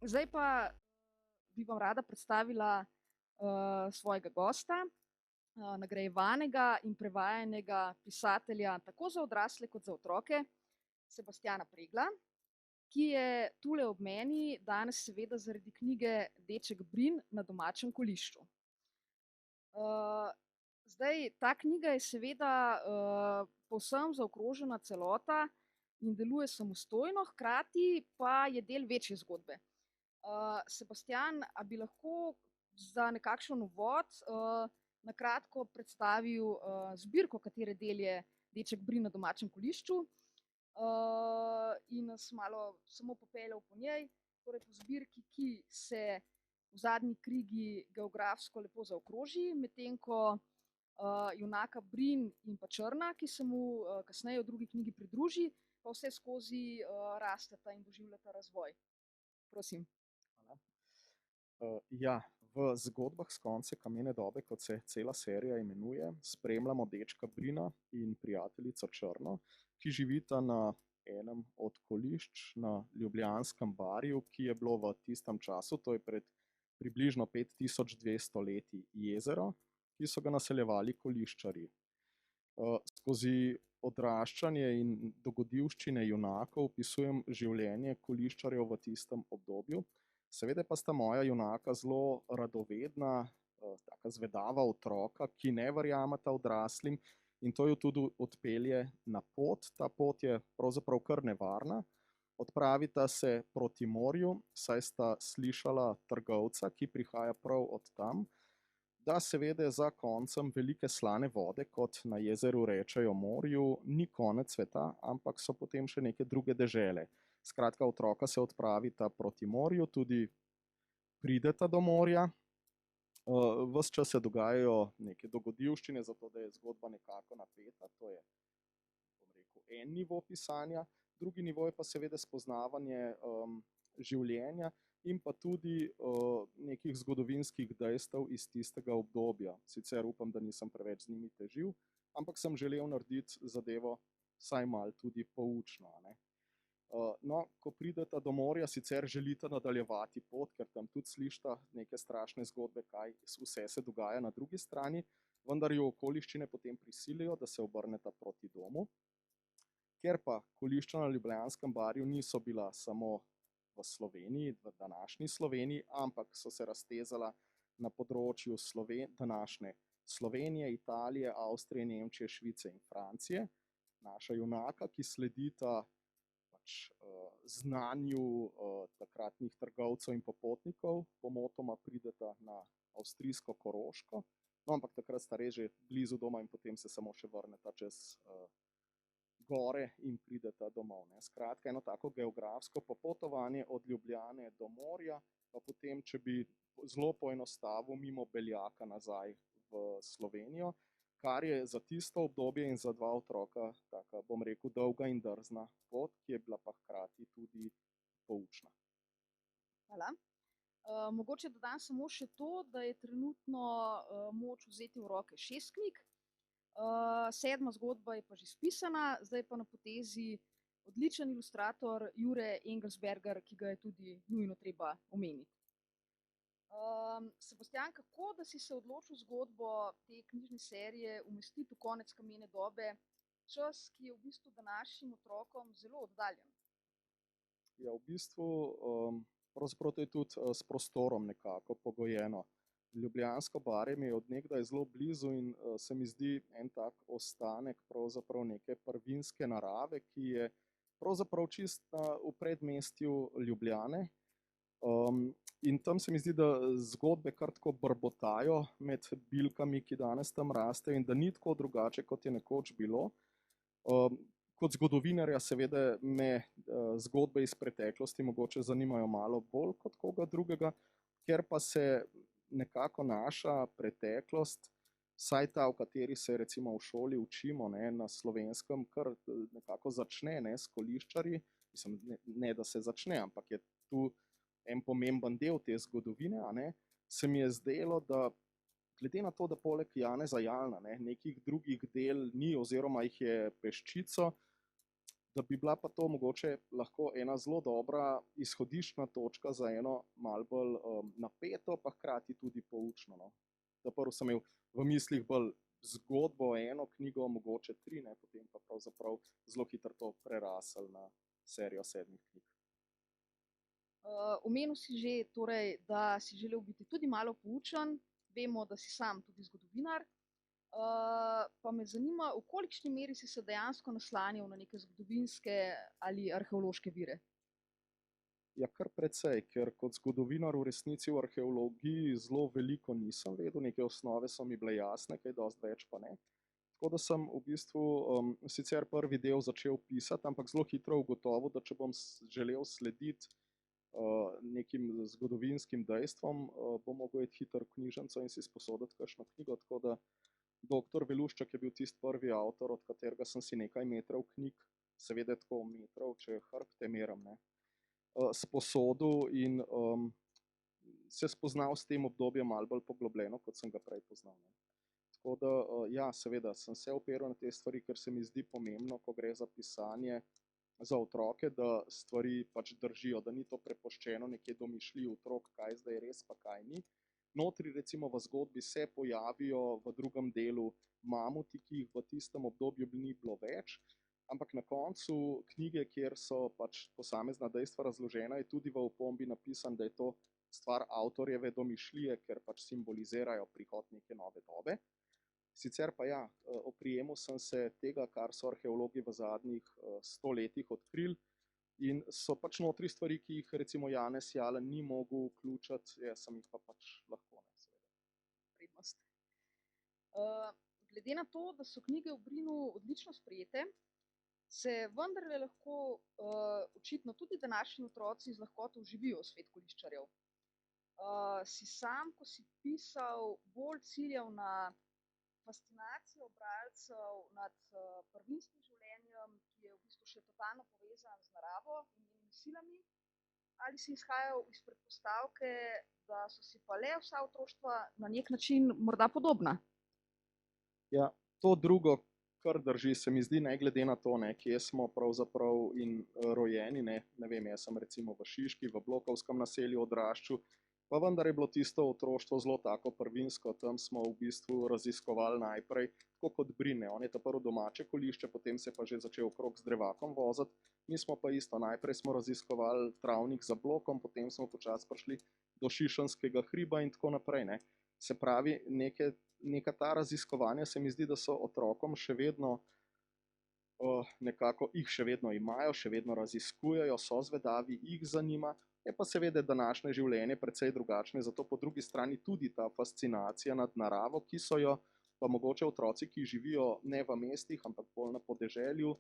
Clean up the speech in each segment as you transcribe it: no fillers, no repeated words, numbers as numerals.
Zdaj pa bi vam rada predstavila svojega gosta, nagrajevanega in prevajanega pisatelja tako za odrasle kot za otroke, Sebastjana Pregla, ki je tule ob meni danes seveda zaradi knjige Deček Brin na domačem kolišču. Zdaj, ta knjiga je seveda povsem zaokrožena celota in deluje samostojno, hkrati pa je del večje zgodbe. Sebastjan, a bi lahko za nekakšen uvod na kratko predstavil zbirko, katere del je Deček Brin na domačem kolišču, in nas malo samo popeljal po njej, torej po zbirki, ki se v zadnji knjigi geografsko lepo zaokroži, medtem ko junaka Brin in pa Črna, ki se mu kasneje v drugi knjigi pridruži, pa vse skozi rasteta in doživljata razvoj. Prosim. Ja, v zgodbah s konca kamene dobe, kot se cela serija imenuje, spremljamo dečka Brina in prijateljico Črno, ki živita na enem od kolišč na Ljubljanskem barju, ki je bilo v tistem času, to je pred približno 5200 leti, jezero, ki so ga naseljevali koliščarji. Skozi odraščanje in dogodivščine junakov opisujem življenje koliščarjev v tistem obdobju. Seveda pa sta moja junaka zelo radovedna, taka zvedava otroka, ki ne verjameta odraslim, in to jo tudi odpelje na pot. Ta pot je pravzaprav kar nevarna. Odpravita se proti morju, saj sta slišala trgovca, ki prihaja prav od tam, da seveda za koncem velike slane vode, kot na jezeru rečejo morju, ni konec sveta, ampak so potem še neke druge dežele. Skratka, otroka se odpravita proti morju, tudi prideta do morja. Ves čas se dogajajo neke dogodivščine, zato da je zgodba nekako napeta. To je, bom rekel, en nivo pisanja. Drugi nivo je pa seveda spoznavanje življenja in pa tudi nekih zgodovinskih dejstev iz tistega obdobja. Sicer upam, da nisem preveč z njimi težil, ampak sem želel narediti zadevo vsaj malo tudi poučno, ne. No, ko prideta do morja, sicer želita nadaljevati pot, ker tam tudi slišita neke strašne zgodbe, kaj vse se dogaja na drugi strani, vendar jo okoliščine potem prisilijo, da se obrneta proti domu. Ker pa kolišča na Ljubljanskem barju niso bila samo v Sloveniji, v današnji Sloveniji, ampak so se raztezala na področju današnje Slovenije, Italije, Avstrije, Nemčije, Švice in Francije. Naša junaka, ki sledita znanju takratnih trgovcev in popotnikov, pomotoma prideta na avstrijsko Koroško, no, ampak takrat sta res že blizu doma in potem se samo še vrneta čez gore in prideta domov, ne. Skratka, eno tako geografsko popotovanje od Ljubljane do morja, pa potem, če bi zelo poenostavil, mimo Beljaka nazaj v Slovenijo, kar je za tisto obdobje in za dva otroka taka, bom rekel, dolga in drzna pot, ki je bila pa hkrati tudi poučna. Hvala. Mogoče dodam samo še to, da je trenutno moč vzeti v roke 6 knjig. 7. zgodba je pa že spisana, zdaj pa na potezi odličen ilustrator Jure Engelsberger, ki ga je tudi nujno treba omeniti. Sebastjan, kako da si se odločil zgodbo te knjižne serije umestiti v konec kamene dobe, čas, ki je v bistvu današnjim otrokom zelo oddaljen? Ja, v bistvu pravzaprav to je tudi s prostorom nekako pogojeno. Ljubljansko barje mi je od nekdaj zelo blizu in se mi zdi en tak ostanek pravzaprav neke prvinske narave, ki je pravzaprav čisto v predmestju Ljubljane. In tam se mi zdi, da zgodbe kar tako brbotajo med bilkami, ki danes tam rastejo, in da ni tako drugače, kot je nekoč bilo. Kot zgodovinarja seveda me zgodbe iz preteklosti mogoče zanimajo malo bolj kot koga drugega, ker pa se nekako naša preteklost, vsaj ta, v kateri se recimo v šoli učimo, ne, na Slovenskem, kar nekako začne, ne, s koliščarji. Mislim, ne da se začne, ampak je tu en pomemben del te zgodovine, a ne, se mi je zdelo, da glede na to, da poleg Janeza Jalna, ne, nekih drugih del ni oziroma jih je peščico, da bi bila pa to mogoče lahko ena zelo dobra izhodiščna točka za eno malo bolj napeto, pa hkrati tudi poučno. No. Prvo sem imel v mislih bolj zgodbo, eno knjigo, mogoče 3, ne, potem pa pravzaprav zelo hitro to prerasel na serijo 7 knjig. Omenil si že, torej, da si želel biti tudi malo poučen, vemo, da si sam tudi zgodovinar. Pa me zanima, v kolikšni meri si se dejansko naslanjal na neke zgodovinske ali arheološke vire? Ja, kar precej, ker kot zgodovinar v resnici v arheologiji zelo veliko nisem vedel, neke osnove so mi bile jasne, kaj dosti več pa ne. Tako da sem v bistvu sicer prvi del začel pisati, ampak zelo hitro ugotovil, da če bom želel slediti nekim zgodovinskim dejstvom, bom mogel iti hitro v knjižnico in si sposoditi kakšno knjigo, tako da Doktor Velušček je bil tisti prvi avtor, od katerega sem si nekaj metrov knjig, seveda tako metrov, če hrbte meram, ne, sposodil in se spoznal s tem obdobjem malo bolj poglobljeno, kot sem ga prej poznal. Ne. Tako da, ja, seveda, sem se opiral na te stvari, ker se mi zdi pomembno, ko gre za pisanje za otroke, da stvari pač držijo, da ni to prepuščeno nekje domišljiji otrok, kaj zdaj res, pa kaj ni. Notri recimo v zgodbi se pojavijo v drugem delu mamuti, ki jih v tistem obdobju ni bilo več, ampak na koncu knjige, kjer so pač posamezna dejstva razložena, je tudi v opombi napisan, da je to stvar avtorjeve domišljije, ker pač simbolizirajo prihod neke nove dobe. Sicer pa ja, oprijemil sem se tega, kar so arheologi v zadnjih 100 letih odkrili, in so pač notri stvari, ki jih recimo Janez Jalen ni mogel vključiti, jaz sem jih pa pač lahko, ne, seveda. Prednost. Glede na to, da so knjige v Brinu odlično sprejete, se vendarle lahko očitno tudi današnji otroci z lahkoto vživijo v svet koliščarjev. Si sam, ko si pisal, bolj ciljal na fascinacijo bralcev nad prvinskim življenjem, ki je v bistvu še totalno povezan z naravo in njenimi silami, ali si izhajal iz predpostavke, da so si pa le vsa otroštva na nek način morda podobna? Ja, to drugo kar drži, se mi zdi, ne glede na to, ne, kje smo pravzaprav in rojeni, ne vem, jaz sem recimo v Šiški, v blokovskem naselju odraščal, pa vendar je bilo tisto otroštvo zelo tako prvinsko, tam smo v bistvu raziskovali najprej, tako kot Brin, on je ta prvo domače kolišče, potem se pa že začel okrog z drevakom voziti, mi smo pa isto, najprej smo raziskovali travnik za blokom, potem smo počasi prišli do Šišenskega hriba in tako naprej, ne. Se pravi, neka ta raziskovanja se mi zdi, da so otrokom še vedno nekako, jih še vedno imajo, še vedno raziskujejo, so zvedavi, jih zanima, je pa seveda današnje življenje precej drugačne, zato po drugi strani tudi ta fascinacija nad naravo, ki so jo pa mogoče otroci, ki živijo ne v mestih, ampak bolj na podeželju,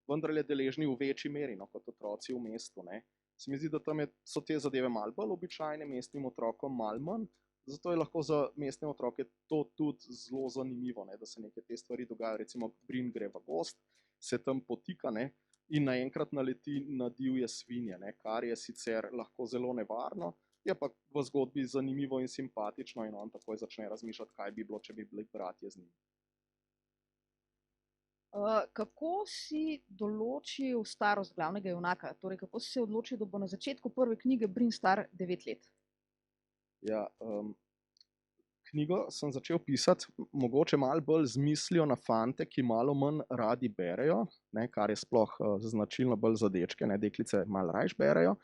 vendarle deležni v večji meri, no, kot otroci v mestu, ne. Se mi zdi, da tam so te zadeve malo bolj običajne, mestnim otrokom malo manj, zato je lahko za mestne otroke to tudi zelo zanimivo, ne, da se neke te stvari dogajajo, recimo Brin gre v gozd, se tam potika, ne, in naenkrat naleti na divje svinje, ne, kar je sicer lahko zelo nevarno, je pa v zgodbi zanimivo in simpatično in on takoj začne razmišljati, kaj bi bilo, če bi bili bratje z njim. Kako si določil starost glavnega junaka? Torej, kako si se odločil, da bo na začetku prve knjige Brin star 9 let? Ja, knjigo sem začel pisati mogoče malo bolj z mislijo na fante, ki malo manj radi berejo, ne, kar je sploh značilno bolj za dečke, ne, deklice malo rajš berejo.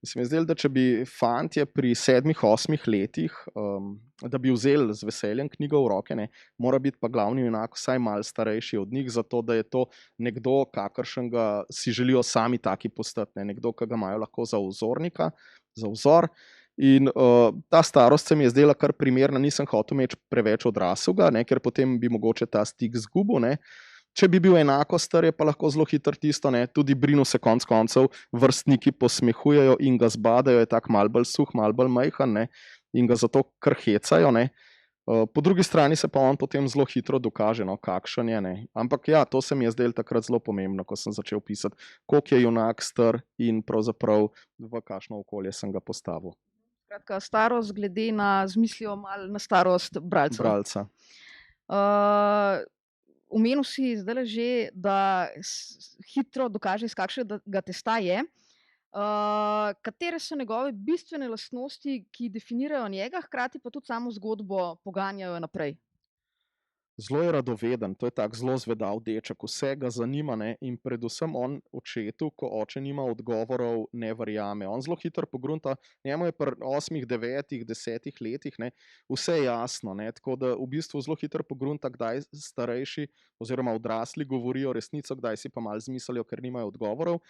In se mi je zdelo, da če bi fantje pri 7-8 letih, da bi vzeli z veseljem knjigo v roke, ne, mora biti pa glavni junak vsaj malo starejši od njih, zato da je to nekdo, kakršnega si želijo sami taki postati, ne, nekdo, ki ga imajo lahko za vzornika, za vzor. In ta starost se mi je zdela kar primerna, nisem hotel imeti preveč odraslega, ne, ker potem bi mogoče ta stik zgubil, ne. Če bi bil enako star, je pa lahko zelo hitro tisto, ne, tudi Brinu se konec koncev vrstniki posmehujejo in ga zbadajo, je tak malo bolj suh, malo bolj majhen, ne, in ga zato kar hecajo, ne. Po drugi strani se pa on potem zelo hitro dokaže, no, kakšen je, ne. Ampak ja, to se mi je zdelo takrat zelo pomembno, ko sem začel pisati, koliko je junak star in pravzaprav v kakšno okolje sem ga postavil. Skratka, starost glede na, z mislijo malo na starost bralca. omenil si zdajle že, da hitro dokaže, iz kakšnega testa je. Katere so njegove bistvene lastnosti, ki definirajo njega, hkrati pa tudi samo zgodbo poganjajo naprej? Zelo je radoveden, to je tak zelo zvedav deček, vse ga zanima, ne, in predvsem on očetu, ko oče nima odgovorov, ne verjame. On zelo hitro pogrunta, njemu je pri 8, 9, 10 letih, ne, vse jasno, ne, tako da v bistvu zelo hitro pogrunta, kdaj starejši oziroma odrasli govorijo resnico, kdaj si pa malo izmislijo, ker nimajo odgovorov.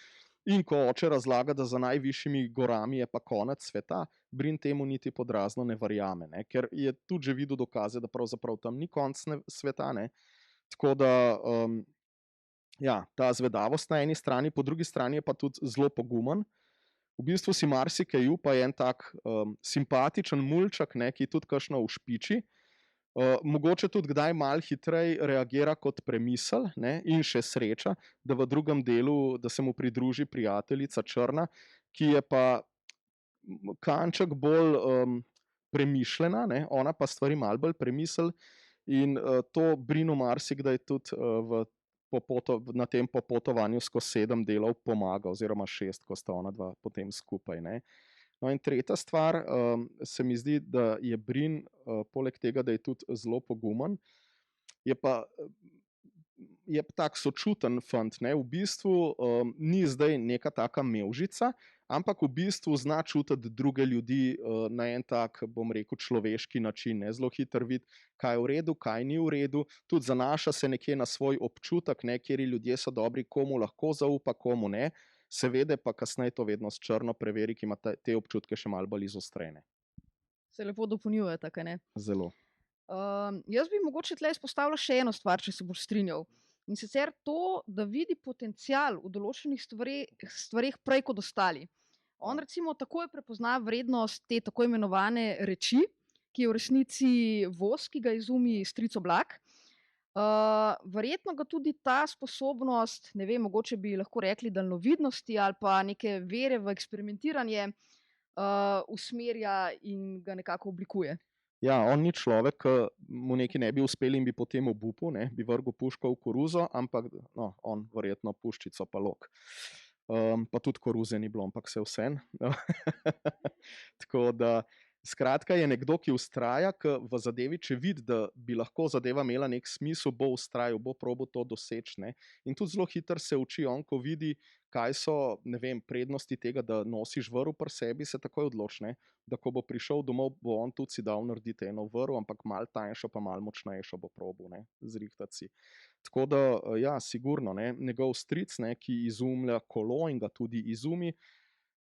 In ko oče razlaga, da za najvišjimi gorami je pa konec sveta, Brin temu niti pod razno ne verjame, ne? Ker je tudi že videl dokaze, da pravzaprav tam ni konec sveta. Ne? Tako da, ja, ta zvedavost na eni strani, po drugi strani je pa tudi zelo pogumen. V bistvu si marsikaj upa, je en tak simpatičen mulček, ne, ki tudi kakšno ušpiči. Mogoče tudi kdaj malo hitreje reagira kot premisel, ne, in še sreča, da v drugem delu, da se mu pridruži prijateljica Črna, ki je pa kanček bolj premišljena, ne, ona pa stvari malo bolj premisli in to Brinu marsikdaj tudi na tem popotovanju skozi 7 delov pomaga, oziroma 6, ko sta ona dva potem skupaj. Ne. No, in tretja stvar, se mi zdi, da je Brin, poleg tega, da je tudi zelo pogumen, je pa tak sočuten fant. Ne? V bistvu ni zdaj neka taka mevžica, ampak v bistvu zna čutiti druge ljudi na en tak, bom rekel, človeški način. Ne? Zelo hitro vidi, kaj je v redu, kaj ni v redu, tudi zanaša se nekje na svoj občutek, ne? Kjeri ljudje so dobri, komu lahko zaupa, komu ne. Seveda pa kasneje to vedno s Črno preveri, ki ima te občutke še malo bolj izostrene. Se lepo dopolnjuje, tako ne? Zelo. Jaz bi mogoče tle izpostavila še eno stvar, če se boš strinjal. In sicer to, da vidi potencial v določenih stvareh prej kot ostali. On recimo takoj prepozna vrednost te tako imenovane reči, ki je v resnici voz, ki ga izumi stric Oblak. Verjetno ga tudi ta sposobnost, ne vem, mogoče bi lahko rekli daljnovidnosti ali pa neke vere v eksperimentiranje, usmerja in ga nekako oblikuje. Ja, on ni človek, ki mu nekaj ne bi uspeli in bi potem obupal, ne, bi vrgel puško v koruzo, ampak no, on verjetno puščico pa lok. Pa tudi koruze ni bilo, ampak vseeno. Tako da, skratka, je nekdo, ki vztraja, ki v zadevi, če vidi, da bi lahko zadeva imela nek smisel, bo vztrajal, bo probal to doseči. Ne? In tudi zelo hitro se uči on, ko vidi, kaj so, ne vem, prednosti tega, da nosiš vrv pri sebi, se takoj odloči, da ko bo prišel domov, bo on tudi si dal narediti eno vrv, ampak malo tanjšo, pa malo močnejšo bo probal, zrihtati si. Tako da, ja, sigurno, ne, njegov stric, ne, ki izumlja kolo in ga tudi izumi,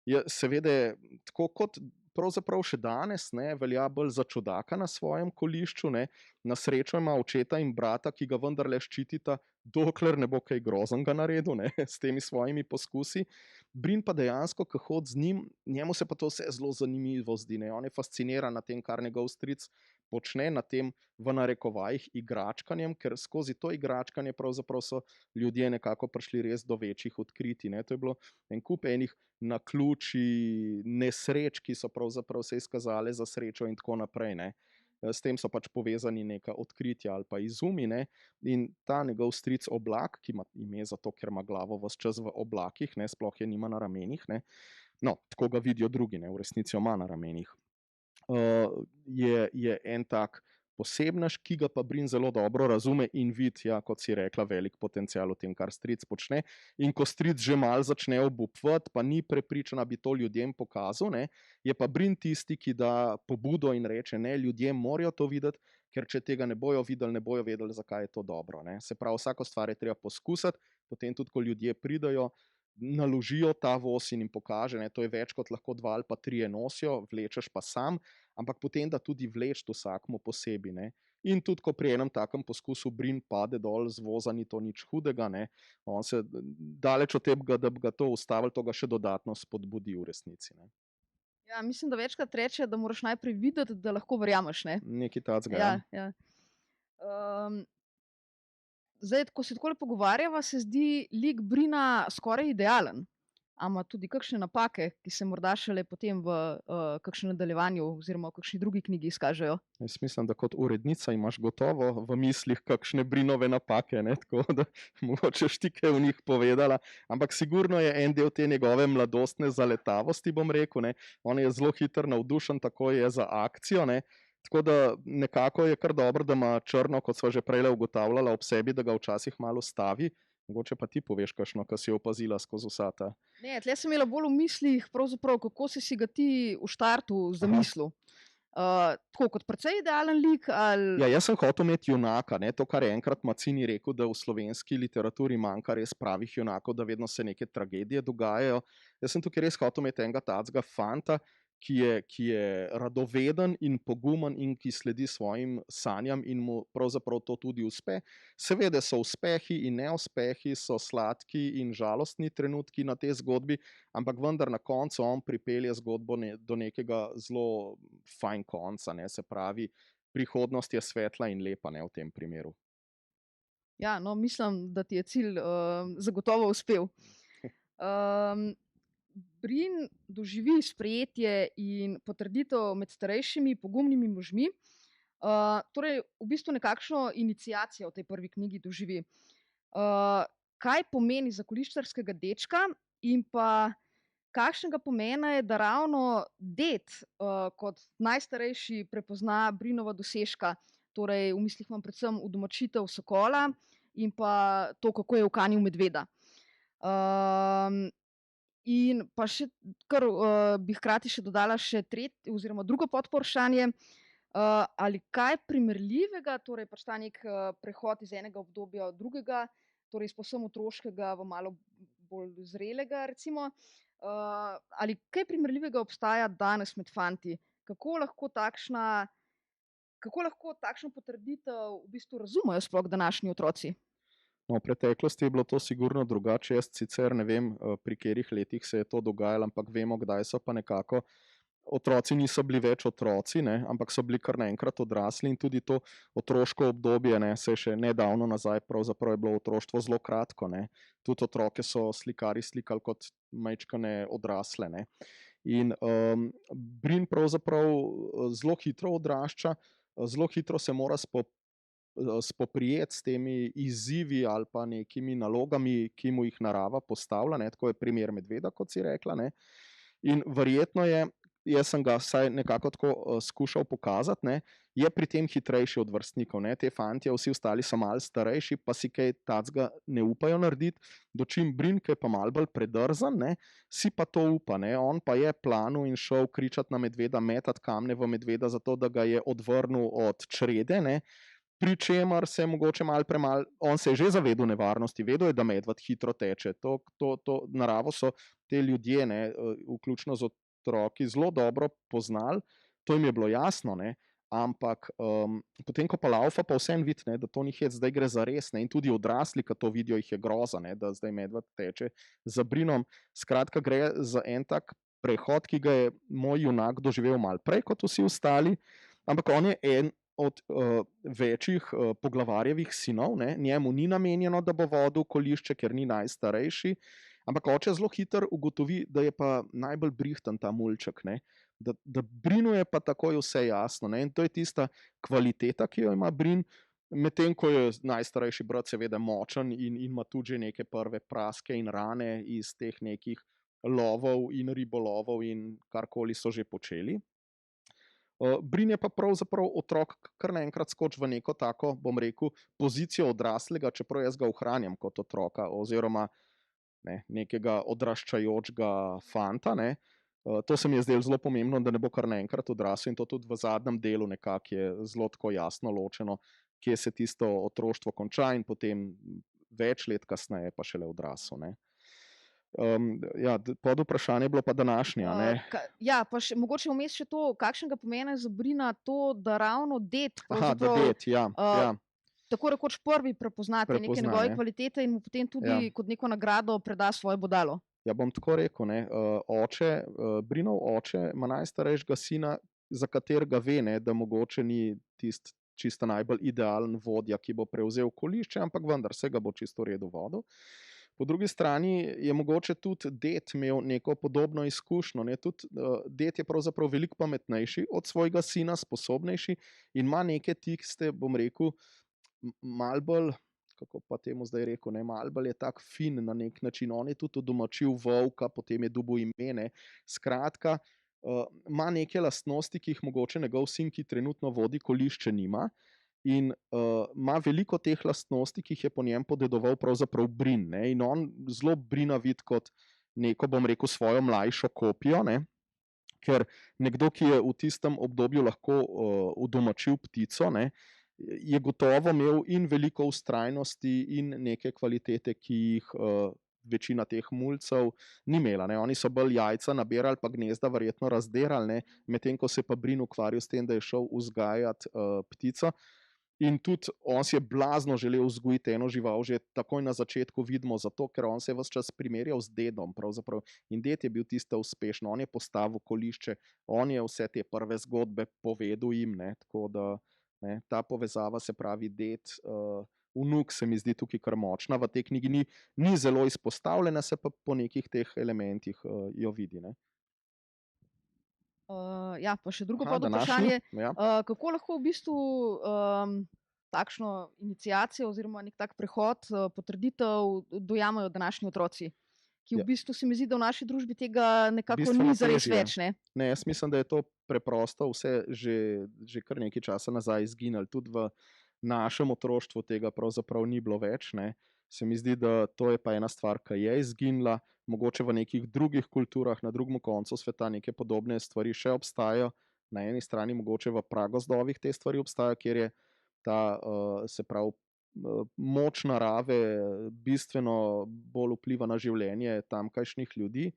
je seveda tako kot pravzaprav še danes, ne, velja bolj za čudaka na svojem kolišču, ne, na srečo ima očeta in brata, ki ga vendarle ščitita, dokler ne bo kaj groznega naredil, ne, s temi svojimi poskusi. Brin pa dejansko, ko hodi z njim, njemu se pa to vse zelo zanimivo zdi, ne, on je fasciniran na tem, kar njegov stric počne, na tem v narekovajih igračkanjem, ker skozi to igračkanje pravzaprav so ljudje nekako prišli res do večjih odkritij. To je bilo en kup enih naključij, nesreč, ki so pravzaprav se izkazale za srečo in tako naprej. Ne. S tem so pač povezani neka odkritja ali pa izumi. Ne. In ta njegov stric Oblak, ki ima ime zato, ker ima glavo ves čas v oblakih, ne, sploh je nima na ramenih, ne. No, tako ga vidijo drugi, ne, v resnici jo ima na ramenih. Je en tak posebnež, ki ga pa Brin zelo dobro razume in vidi, ja, kot si rekla, velik potencial v tem, kar stric počne. In ko stric že mal začne obupvati, pa ni prepričan, da bi to ljudem pokazal, ne, je pa Brin tisti, ki da pobudo in reče, ne, ljudje morajo to videti, ker če tega ne bojo videli, ne bojo vedeli, zakaj je to dobro. Ne. Se pravi, vsako stvar je treba poskusiti, potem tudi, ko ljudje pridajo, naložijo ta voz in jim pokaže, ne, to je več kot lahko 2 ali pa 3 nosijo, vlečeš pa sam, ampak potem da tudi vleči vsakmu posebej. Ne. In tudi, ko pri enem takem poskusu Brin pade dol z voza, ni to nič hudega, ne. On se daleč od tega, da bi ga to ustavil, to ga še dodatno spodbudi v resnici. Ne. Ja, mislim, da večkrat reče, da moraš najprej videti, da lahko verjameš. Ne? Nekaj takega. Ja, ja. Zdaj, ko se tako pogovarjava, se zdi lik Brina skoraj idealen. a ima tudi kakšne napake, ki se morda šele potem v kakšnem nadaljevanju oziroma v kakšni drugi knjigi izkažejo? Jaz mislim, da kot urednica imaš gotovo v mislih kakšne Brinove napake, ne? Tako da mogoče boš ti kaj v njih povedala, ampak sigurno je en del te njegove mladostne zaletavosti, bom rekel, ne? On je zelo hitro navdušen, tako je za akcijo, ne? Tako da nekako je kar dobro, da ima Črno, kot sva že prej ugotavljala, ob sebi, da ga včasih malo stavi. Mogoče pa ti poveš kakšno, kar si opazila skozi vsa ta. Ne, tle sem imela bolj v mislih, pravzaprav, kako si ga ti v štartu zamislil. Tako kot precej idealen lik ali... Ja, jaz sem hotel imeti junaka, ne? To, kar je enkrat Mazzini rekel, da v slovenski literaturi manjka res pravih junakov, da vedno se neke tragedije dogajajo. Jaz sem tukaj res hotel imeti enega tacga fanta, ki je radoveden in pogumen in ki sledi svojim sanjam in mu pravzaprav to tudi uspe. Seveda so uspehi in neuspehi, so sladki in žalostni trenutki na tej zgodbi, ampak vendar na koncu on pripelje zgodbo do nekega zelo fajn konca, ne? Se pravi, prihodnost je svetla in lepa, ne, v tem primeru. Ja, no, mislim, da ti je cilj zagotovo uspel. Brin doživi sprejetje in potrditev med starejšimi, pogumnimi možmi. Torej, v bistvu nekakšno iniciacijo v tej prvi knjigi doživi. Kaj pomeni za koliščarskega dečka in pa kakšnega pomena je, da ravno ded kot najstarejši prepozna Brinova dosežka, torej v mislih imam predvsem udomačitev sokola in pa to, kako je ukanil medveda. In pa še, kar bi hkrati še dodala še tretje oziroma drugo podvprašanje, ali kaj primerljivega, torej pač ta nek prehod iz enega obdobja v drugega, torej iz povsem otroškega v malo bolj zrelega, recimo, ali kaj primerljivega obstaja danes med fanti? Kako lahko takšno potrditev v bistvu razumejo sploh današnji otroci? No, v preteklosti je bilo to sigurno drugače. Jaz sicer ne vem, pri katerih letih se je to dogajalo, ampak vemo, kdaj so pa nekako otroci niso bili več otroci, ne, ampak so bili kar naenkrat odrasli in tudi to otroško obdobje, ne, se je še nedavno nazaj, pravzaprav je bilo otroštvo zelo kratko, ne. Tudi otroke so slikarji slikali kot majčkene odrasle, ne. In Brin pravzaprav zelo hitro odrašča, zelo hitro se mora spoprijeti s temi izzivi ali pa nekimi nalogami, ki mu jih narava postavlja, ne, tako je primer medveda, kot si rekla, ne. In verjetno je, jaz sem ga vsaj nekako tako skušal pokazati, ne, je pri tem hitrejši od vrstnikov, ne. Te fantje, vsi ostali so malo starejši, pa si kaj takega ne upajo narediti, dočim Brin, ki je pa malo bolj predrzan, ne, si pa to upa, ne. On pa je planil in šel kričati na medveda, metati kamne v medveda, zato da ga je odvrnil od črede, ne. Pri čemer se je mogoče malo premalo, on se je že zavedal nevarnosti, vedel je, da medved hitro teče. To naravo so te ljudje, ne, vključno z otroki, zelo dobro poznali, to jim je bilo jasno, ne, ampak potem, ko pa laufa, pa vseeno vidi, ne, da to ni hec, zdaj gre za res, ne, in tudi odrasli, ki to vidijo, jih je groza, ne, da zdaj medved teče za Brinom. Skratka, gre za en tak prehod, ki ga je moj junak doživel malo prej kot vsi ostali, ampak on je en od večjih poglavarjevih sinov, ne. Njemu ni namenjeno, da bo vodil kolišče, ker ni najstarejši, ampak oče zelo hitro ugotovi, da je pa najbolj brihten ta mulček, ne. Da Brinu je pa takoj vse jasno, ne. In to je tista kvaliteta, ki jo ima Brin, medtem ko je najstarejši brat seveda močen in ima tudi že neke prve praske in rane iz teh nekih lovov in ribolovov in karkoli so že počeli. Brin je pa pravzaprav otrok, kar naenkrat skoči v neko tako, bom rekel, pozicijo odraslega, čeprav jaz ga ohranjam kot otroka oziroma ne, nekega odraščajočega fanta, ne. To se mi je zdelo zelo pomembno, da ne bo kar naenkrat odrasel, in to tudi v zadnjem delu nekako je zelo tako jasno ločeno, kje se tisto otroštvo konča in potem več let kasneje pa šele odrasel, ne. Ja, podvprašanje je bilo pa današnje, a ne? Ja, pa še mogoče vmes še to, kakšnega pomena je za Brina to, da ravno ded Aha, da ded, ja, ja. tako rekoč prvi prepozna te neke njegove kvalitete in mu potem tudi kot neko nagrado preda svoje bodalo. Ja, bom tako rekel, ne, oče, Brinov oče ima najstarejšega sina, za katerega ve, ne, da mogoče ni tisti čisto najbolj idealen vodja, ki bo prevzel kolišče, ampak vendar se ga bo čisto v redu vodil. Po drugi strani je mogoče tudi ded imel neko podobno izkušnjo. Ne? Tudi ded je pravzaprav veliko pametnejši od svojega sina, sposobnejši in ima neke tiste, bom rekel, mal bolj, kako pa temu zdaj rekel, ne, mal bolj je tak fin na nek način. On je tudi udomačil volka, potem je dobil imene. Skratka, ima neke lastnosti, ki jih mogoče njegov sin, ki trenutno vodi kolišče, nima. In ima veliko teh lastnosti, ki jih je po njem podedoval pravzaprav Brin. Ne? In on zelo Brina vidi kot neko, bom rekel, svojo mlajšo kopijo, ne? Ker nekdo, ki je v tistem obdobju lahko udomačil ptico, ne? Je gotovo imel in veliko vztrajnosti in neke kvalitete, ki jih večina teh mulcev ni imela. Ne? Oni so bolj jajca nabirali, pa gnezda verjetno razdirali, medtem ko se pa Brin ukvarjal s tem, da je šel vzgajati ptico. In tudi on si je blazno želel vzgojiti eno žival, že takoj na začetku vidimo, zato ker on se je ves čas primerjal z dedom. In ded je bil tisto uspešen, on je postavil kolišče, on je vse te prve zgodbe povedal jim. Ne, tako da ne, ta povezava, se pravi, ded, vnuk, se mi zdi tukaj kar močna. V tej knjigi ni zelo izpostavljena, se pa po nekih teh elementih jo vidi. Ne. Ja, pa še drugo Današnji, podvprašanje. ja. Kako lahko v bistvu takšno iniciacijo oziroma nek tak prehod, potrditev dojamajo današnji otroci, ki v bistvu se mi zdi, da v naši družbi tega nekako Bistveno ni zares težje. več, ne? Ne, jaz mislim, da je to preprosto vse že kar nekaj časa nazaj izginilo. Tudi v našem otroštvu tega pravzaprav ni bilo več. Ne. Se mi zdi, da to je pa ena stvar, ki je izginila. Mogoče v nekih drugih kulturah, na drugem koncu sveta, neke podobne stvari še obstajajo. Na eni strani mogoče v pragozdovih te stvari obstajajo, kjer je ta, se pravi, moč narave bistveno bolj vpliva na življenje tamkajšnjih ljudi.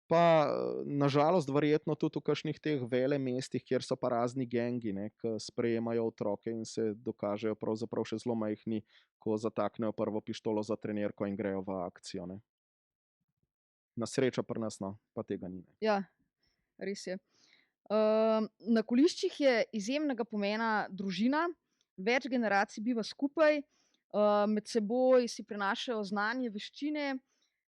Pa nažalost verjetno tudi v kakšnih teh velemestih, kjer so pa razni gengi, ne, ki sprejemajo otroke in se dokažejo pravzaprav še zelo majhni, ko zataknejo prvo pištolo za trenirko in grejo v akcijo. Ne. Na srečo pri nas, no, pa tega ni. Ne. Ja, res je. Na koliščih je izjemnega pomena družina, več generacij biva skupaj, med seboj si prenašajo znanje, veščine,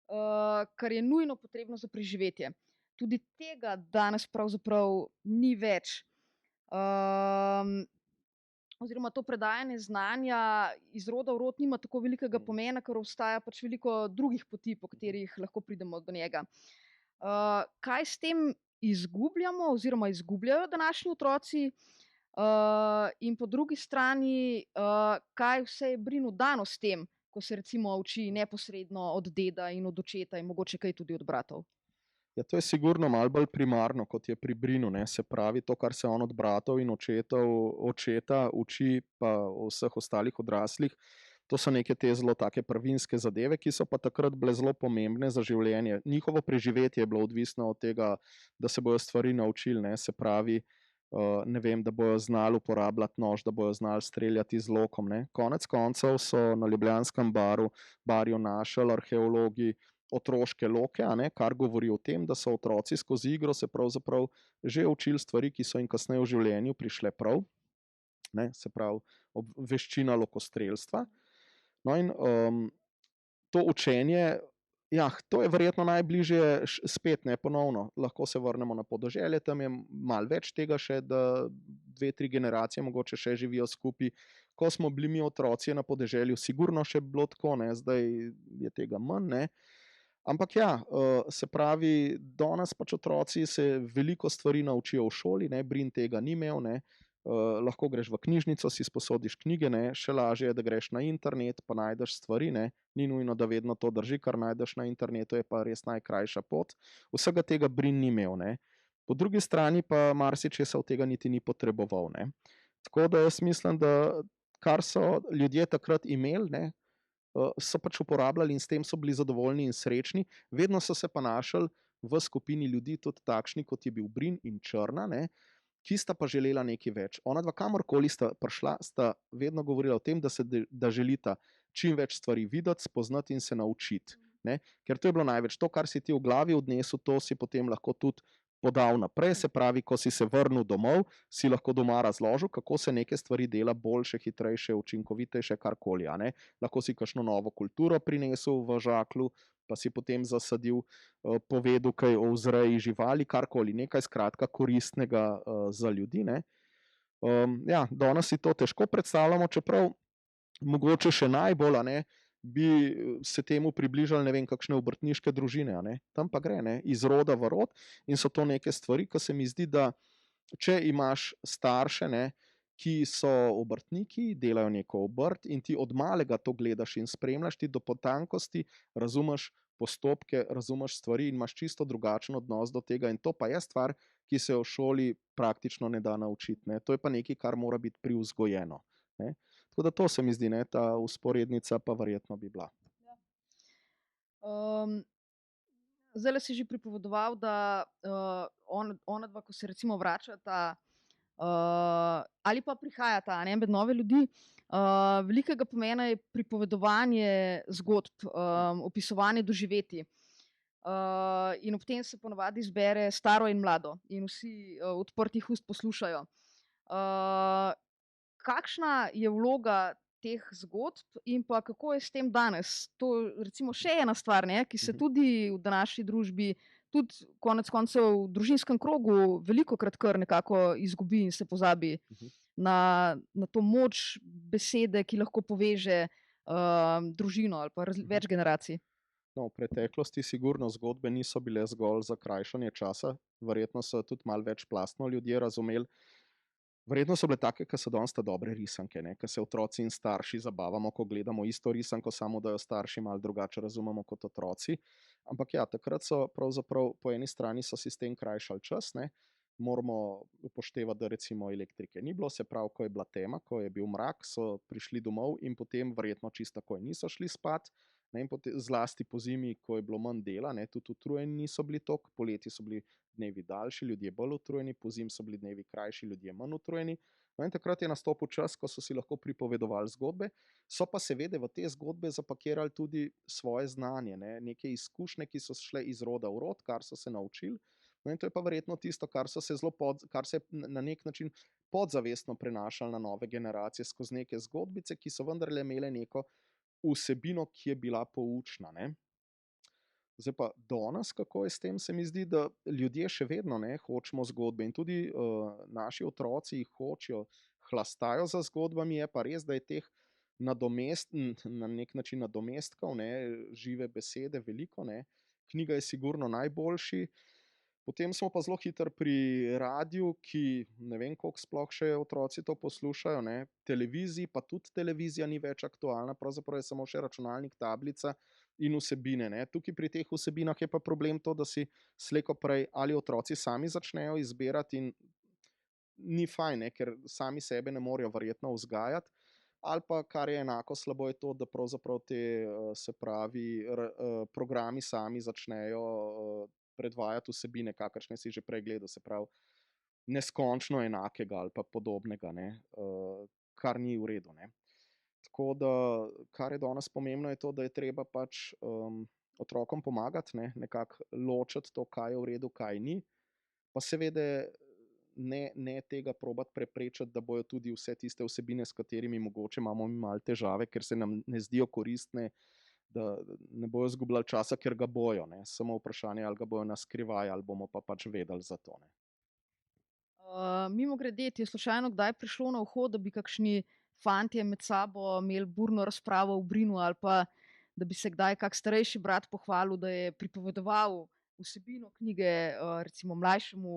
kar je nujno potrebno za preživetje. Tudi tega danes pravzaprav ni več. Oziroma to predajanje znanja iz roda v rod nima tako velikega pomena, ker obstaja pač veliko drugih poti, po katerih lahko pridemo do njega. Kaj s tem izgubljamo oziroma izgubljajo današnji otroci, in po drugi strani, kaj vse je Brinu dano s tem, ko se recimo uči neposredno od deda in od očeta in mogoče kaj tudi od bratov? Ja, to je sigurno malo bolj primarno, kot je pri Brinu. Ne. Se pravi, to, kar se on od bratov in očeta uči, pa vseh ostalih odraslih, to so neke te zelo take prvinske zadeve, ki so pa takrat bile zelo pomembne za življenje. Njihovo preživetje je bilo odvisno od tega, da se bojo stvari naučili. Ne. Se pravi, ne vem, da bojo znali uporabljati nož, da bojo znali streljati z lokom. Ne. Konec koncev so na ljubljanskem barju našli arheologi otroške loke, kar govori o tem, da so otroci skozi igro se pravzaprav že učili stvari, ki so jim kasneje v življenju prišle prav. Ne, se pravi, veščina lokostrelstva. No in to učenje, ja, to je verjetno najbližje spet, ne, ponovno. Lahko se vrnemo na podeželje, tam je malo več tega še, da 2-3 generacije mogoče še živijo skupaj. Ko smo bili mi otroci na podeželju, sigurno še bilo tako, ne, zdaj je tega manj, ne. Ampak ja, se pravi, danes pač otroci se veliko stvari naučijo v šoli, ne, Brin tega ni imel, ne. Lahko greš v knjižnico, si sposodiš knjige, ne, še lažje je, da greš na internet, pa najdeš stvari, ne. Ni nujno, da vedno to drži, kar najdeš na internetu, je pa res najkrajša pot. Vsega tega Brin ni imel, ne. Po drugi strani pa marsičesa od tega niti ni potreboval, ne. Tako da jaz mislim, da kar so ljudje takrat imeli, ne, so pač uporabljali in s tem so bili zadovoljni in srečni. Vedno so se pa našli v skupini ljudi tudi takšni, kot je bil Brin in Črna, ne, ki sta pa želela nekaj več. Ona dva, kamorkoli sta prišla, sta vedno govorila o tem, da želita čim več stvari videti, spoznati in se naučiti. Ne. Ker to je bilo največ. To, kar si ti v glavi odnesel, to si potem lahko tudi podal naprej, se pravi, ko si se vrnil domov, si lahko doma razložil, kako se neke stvari dela boljše, hitrejše, učinkovitejše, karkoli. Lahko si kakšno novo kulturo prinesel v žaklju, pa si potem zasadil, povedal kaj o vzreji živali, karkoli, nekaj skratka koristnega za ljudi. Ja, danes si to težko predstavljamo, čeprav mogoče še najbolj, bi se temu približali, ne vem, kakšne obrtniške družine, tam pa gre, iz roda v rod in so to neke stvari, ki se mi zdi, da če imaš starše, ki so obrtniki, delajo neko obrt in ti od malega to gledaš in spremljaš, ti do potankosti razumeš postopke, razumeš stvari in imaš čisto drugačen odnos do tega in to pa je stvar, ki se v šoli praktično ne da naučiti. To je pa nekaj, kar mora biti privzgojeno. Tako da to se mi zdi, ta vzporednica pa verjetno bi bila. Zdajle si že pripovedoval, da ona dva, ko se recimo vračata ali pa prihajata med nove ljudi, velikega pomena je pripovedovanje zgodb, opisovanje doživetij. In ob tem se ponavadi zbere staro in mlado in vsi odprtih ust poslušajo. Kakšna je vloga teh zgodb in pa kako je s tem danes? To recimo še ena stvar, ki se tudi v današnji družbi, tudi konec koncev v družinskem krogu velikokrat kar nekako izgubi in se pozabi na to moč besede, ki lahko poveže družino ali pa več generacij. No, v preteklosti sigurno zgodbe niso bile zgolj za krajšanje časa, verjetno so tudi malo večplastno ljudje razumeli. Verjetno so bile take, ki so danes ta dobre risanke, ki se otroci in starši zabavamo, ko gledamo isto risanko, samo da jo starši malo drugače razumemo kot otroci. Ampak ja, takrat so pravzaprav po eni strani so si s tem krajšali čas, moramo upoštevati, da recimo elektrike ni bilo, se pravi, ko je bila tema, ko je bil mrak, so prišli domov in potem verjetno čisto takoj niso šli spat. In zlasti po zimi, ko je bilo manj dela, tudi utrujeni niso bili toliko, poleti so bili dnevi daljši, ljudje bolj utrujeni, po zimi so bili dnevi krajši, ljudje manj utrujeni. In takrat je nastopil čas, ko so si lahko pripovedovali zgodbe, so pa seveda v te zgodbe zapakirali tudi svoje znanje, neke izkušnje, ki so šle iz roda v rod, kar so se naučili. In to je pa verjetno tisto, kar se na nek način podzavestno prenašali na nove generacije skozi neke zgodbice, ki so vendarle imele neko vsebino, ki je bila poučna. Zdaj pa danes, kako je s tem, se mi zdi, da ljudje še vedno hočemo zgodbe in tudi naši otroci jih hočejo, hlastajo za zgodbami, je pa res, da je teh na nek način nadomestkov, žive besede veliko, knjiga je sigurno najboljši. Potem smo pa zelo hitro pri radiu, ki ne vem, koliko sploh še otroci to poslušajo, televiziji, pa tudi televizija ni več aktualna, pravzaprav je samo še računalnik, tablica in vsebine. Tukaj pri teh vsebinah je pa problem to, da si slej ko prej ali otroci sami začnejo izbirati in ni fajn, ker sami sebe ne morejo verjetno vzgajati, ali pa kar je enako slabo je to, da pravzaprav te, se pravi, programi sami začnejo predvajati vsebine, kakršne si že prej gledal, se pravi, neskončno enakega ali pa podobnega, kar ni v redu. Tako da, kar je danes pomembno, je to, da je treba pač otrokom pomagati, nekako ločiti to, kaj je v redu, kaj ni, pa seveda ne tega probati preprečiti, da bojo tudi vse tiste vsebine, s katerimi mogoče imamo mi malo težave, ker se nam ne zdijo koristne, da ne bojo izgubljali časa, ker ga bojo. Samo vprašanje, ali ga bojo naskrivaj, ali bomo pa pač vedeli za to. Mimogrede, ti je slučajno kdaj prišlo na uho, da bi kakšni fantje med sabo imeli burno razpravo v Brinu, ali pa da bi se kdaj kak starejši brat pohvalil, da je pripovedoval vsebino knjige recimo mlajšemu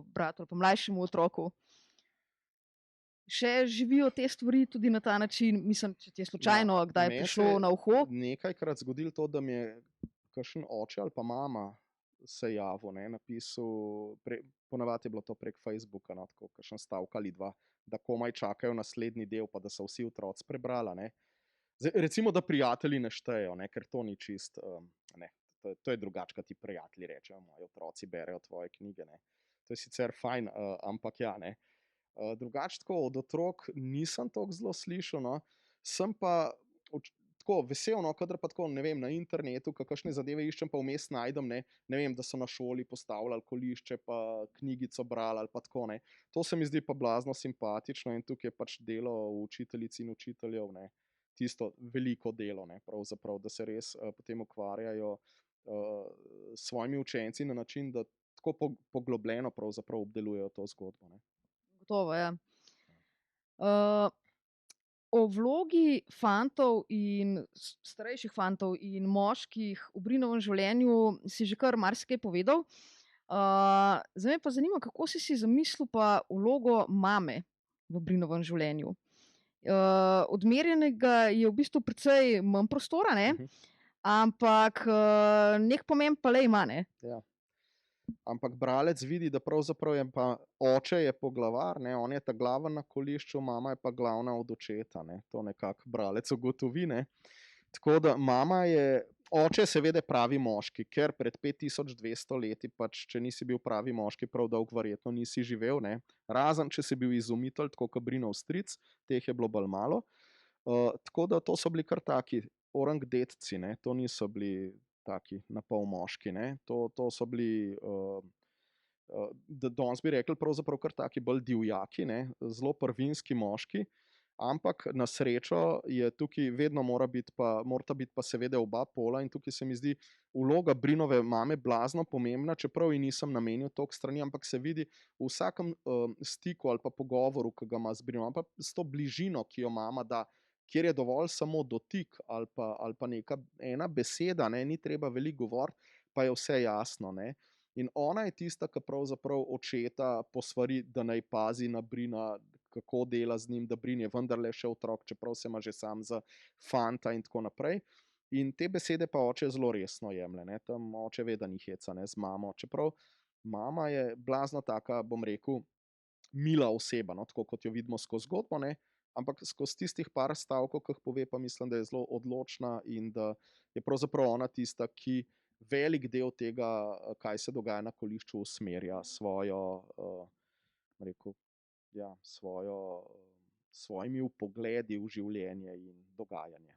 bratu ali pa mlajšemu otroku? Še živijo te stvari tudi na ta način? Mislim, če ti je slučajno kdaj prišlo na uho? Nekajkrat zgodilo to, da mi je kakšen oče ali pa mama se javil, napisal, ponavadi je bilo to prek Facebooka, tako kakšen stavek ali dva, da komaj čakajo naslednji del, pa da so vsi otroci prebrali. Zdaj, recimo, da prijatelji ne štejejo, ker to ni čist, to je drugače, kot ti prijatelji rečejo, moji otroci berejo tvoje knjige. To je sicer fajn, ampak ja, drugače tako od otrok nisem toliko zelo slišal, sem pa tako vesel, no, kadar pa tako, ne vem, na internetu, kakšne zadeve iščem, pa vmes najdem, ne vem, da so na šoli postavljali kolišče, pa knjigico brali ali pa tako, ne. To se mi zdi pa blazno simpatično in tukaj je pač delo učiteljic in učiteljev, ne, tisto veliko delo, ne, pravzaprav, da se res potem ukvarjajo s svojimi učenci na način, da tako poglobljeno pravzaprav obdelujejo to zgodbo, ne. Gotovo, ja. O vlogi fantov in starejših fantov in moških v Brinovem življenju si že kar marsikaj povedal. Zdaj me pa zanima, kako si zamislil pa vlogo mame v Brinovem življenju. Odmerjenega je v bistvu precej manj prostora, ne, ampak neki pomen pa le ima, ne. Ja. Ampak bralec vidi, da pravzaprav je pa oče je poglavar, ne, on je ta glaven na kolišču, mama je pa glavna od očeta, ne. To nekako bralec ugotovi, ne. Tako da mama je, oče je seveda pravi moški, ker pred 5200 leti pač, če nisi bil pravi moški, prav dolgo verjetno nisi živel, ne. Razen, če si bil izumitelj, tako kot Brinov stric, teh je bilo bolj malo. Tako da to so bili kar taki orang dedci, ne, to niso bili taki na pol moški, ne. To so bili, danes bi rekli pravzaprav kar taki bolj divjaki, ne, zelo prvinski moški, ampak na srečo je tukaj vedno morata biti pa seveda oba pola in tukaj se mi zdi vloga Brinove mame blazno pomembna, čeprav ji nisem namenil toliko strani, ampak se vidi v vsakem stiku ali pa pogovoru, ki ga ima z Brino, ali pa s to bližino, ki jo mama da, kjer je dovolj samo dotik ali pa ena beseda, ne, ni treba veliko govoriti, pa je vse jasno, ne. In ona je tista, ki pravzaprav očeta posvari, da naj pazi na Brina, kako dela z njim, da Brin je vendarle še otrok, čeprav se ima že sam za fanta in tako naprej. In te besede pa oče zelo resno jemlje, ne. Tam oče ve, da ni heca, ne, z mamo, čeprav mama je blazno taka, bom rekel, mila oseba, no, tako kot jo vidimo skozi zgodbo, ne, ampak skozi tistih par stavkov, ki jih pove, pa mislim, da je zelo odločna in da je pravzaprav ona tista, ki velik del tega, kaj se dogaja na kolišču, usmerja svojo, rekel, ja, svojimi vpogledi v življenje in dogajanje.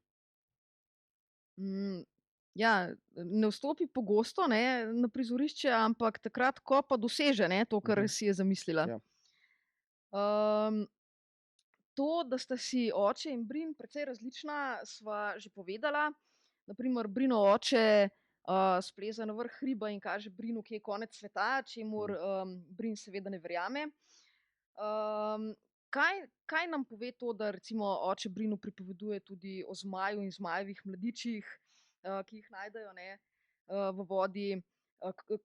Ja, ne vstopi pogosto, ne, na prizorišče, ampak takrat, ko pa doseže, ne, to, kar si je zamislila. Ja. To, da sta si oče in Brin precej različna, sva že povedala. Na primer, Brinov oče spleza na vrh hriba in kaže Brinu, kje je konec sveta, čemur Brin seveda ne verjame. Kaj nam pove to, da recimo oče Brinu pripoveduje tudi o zmaju in zmajevih mladičih, ki jih najdejo, ne, v vodi?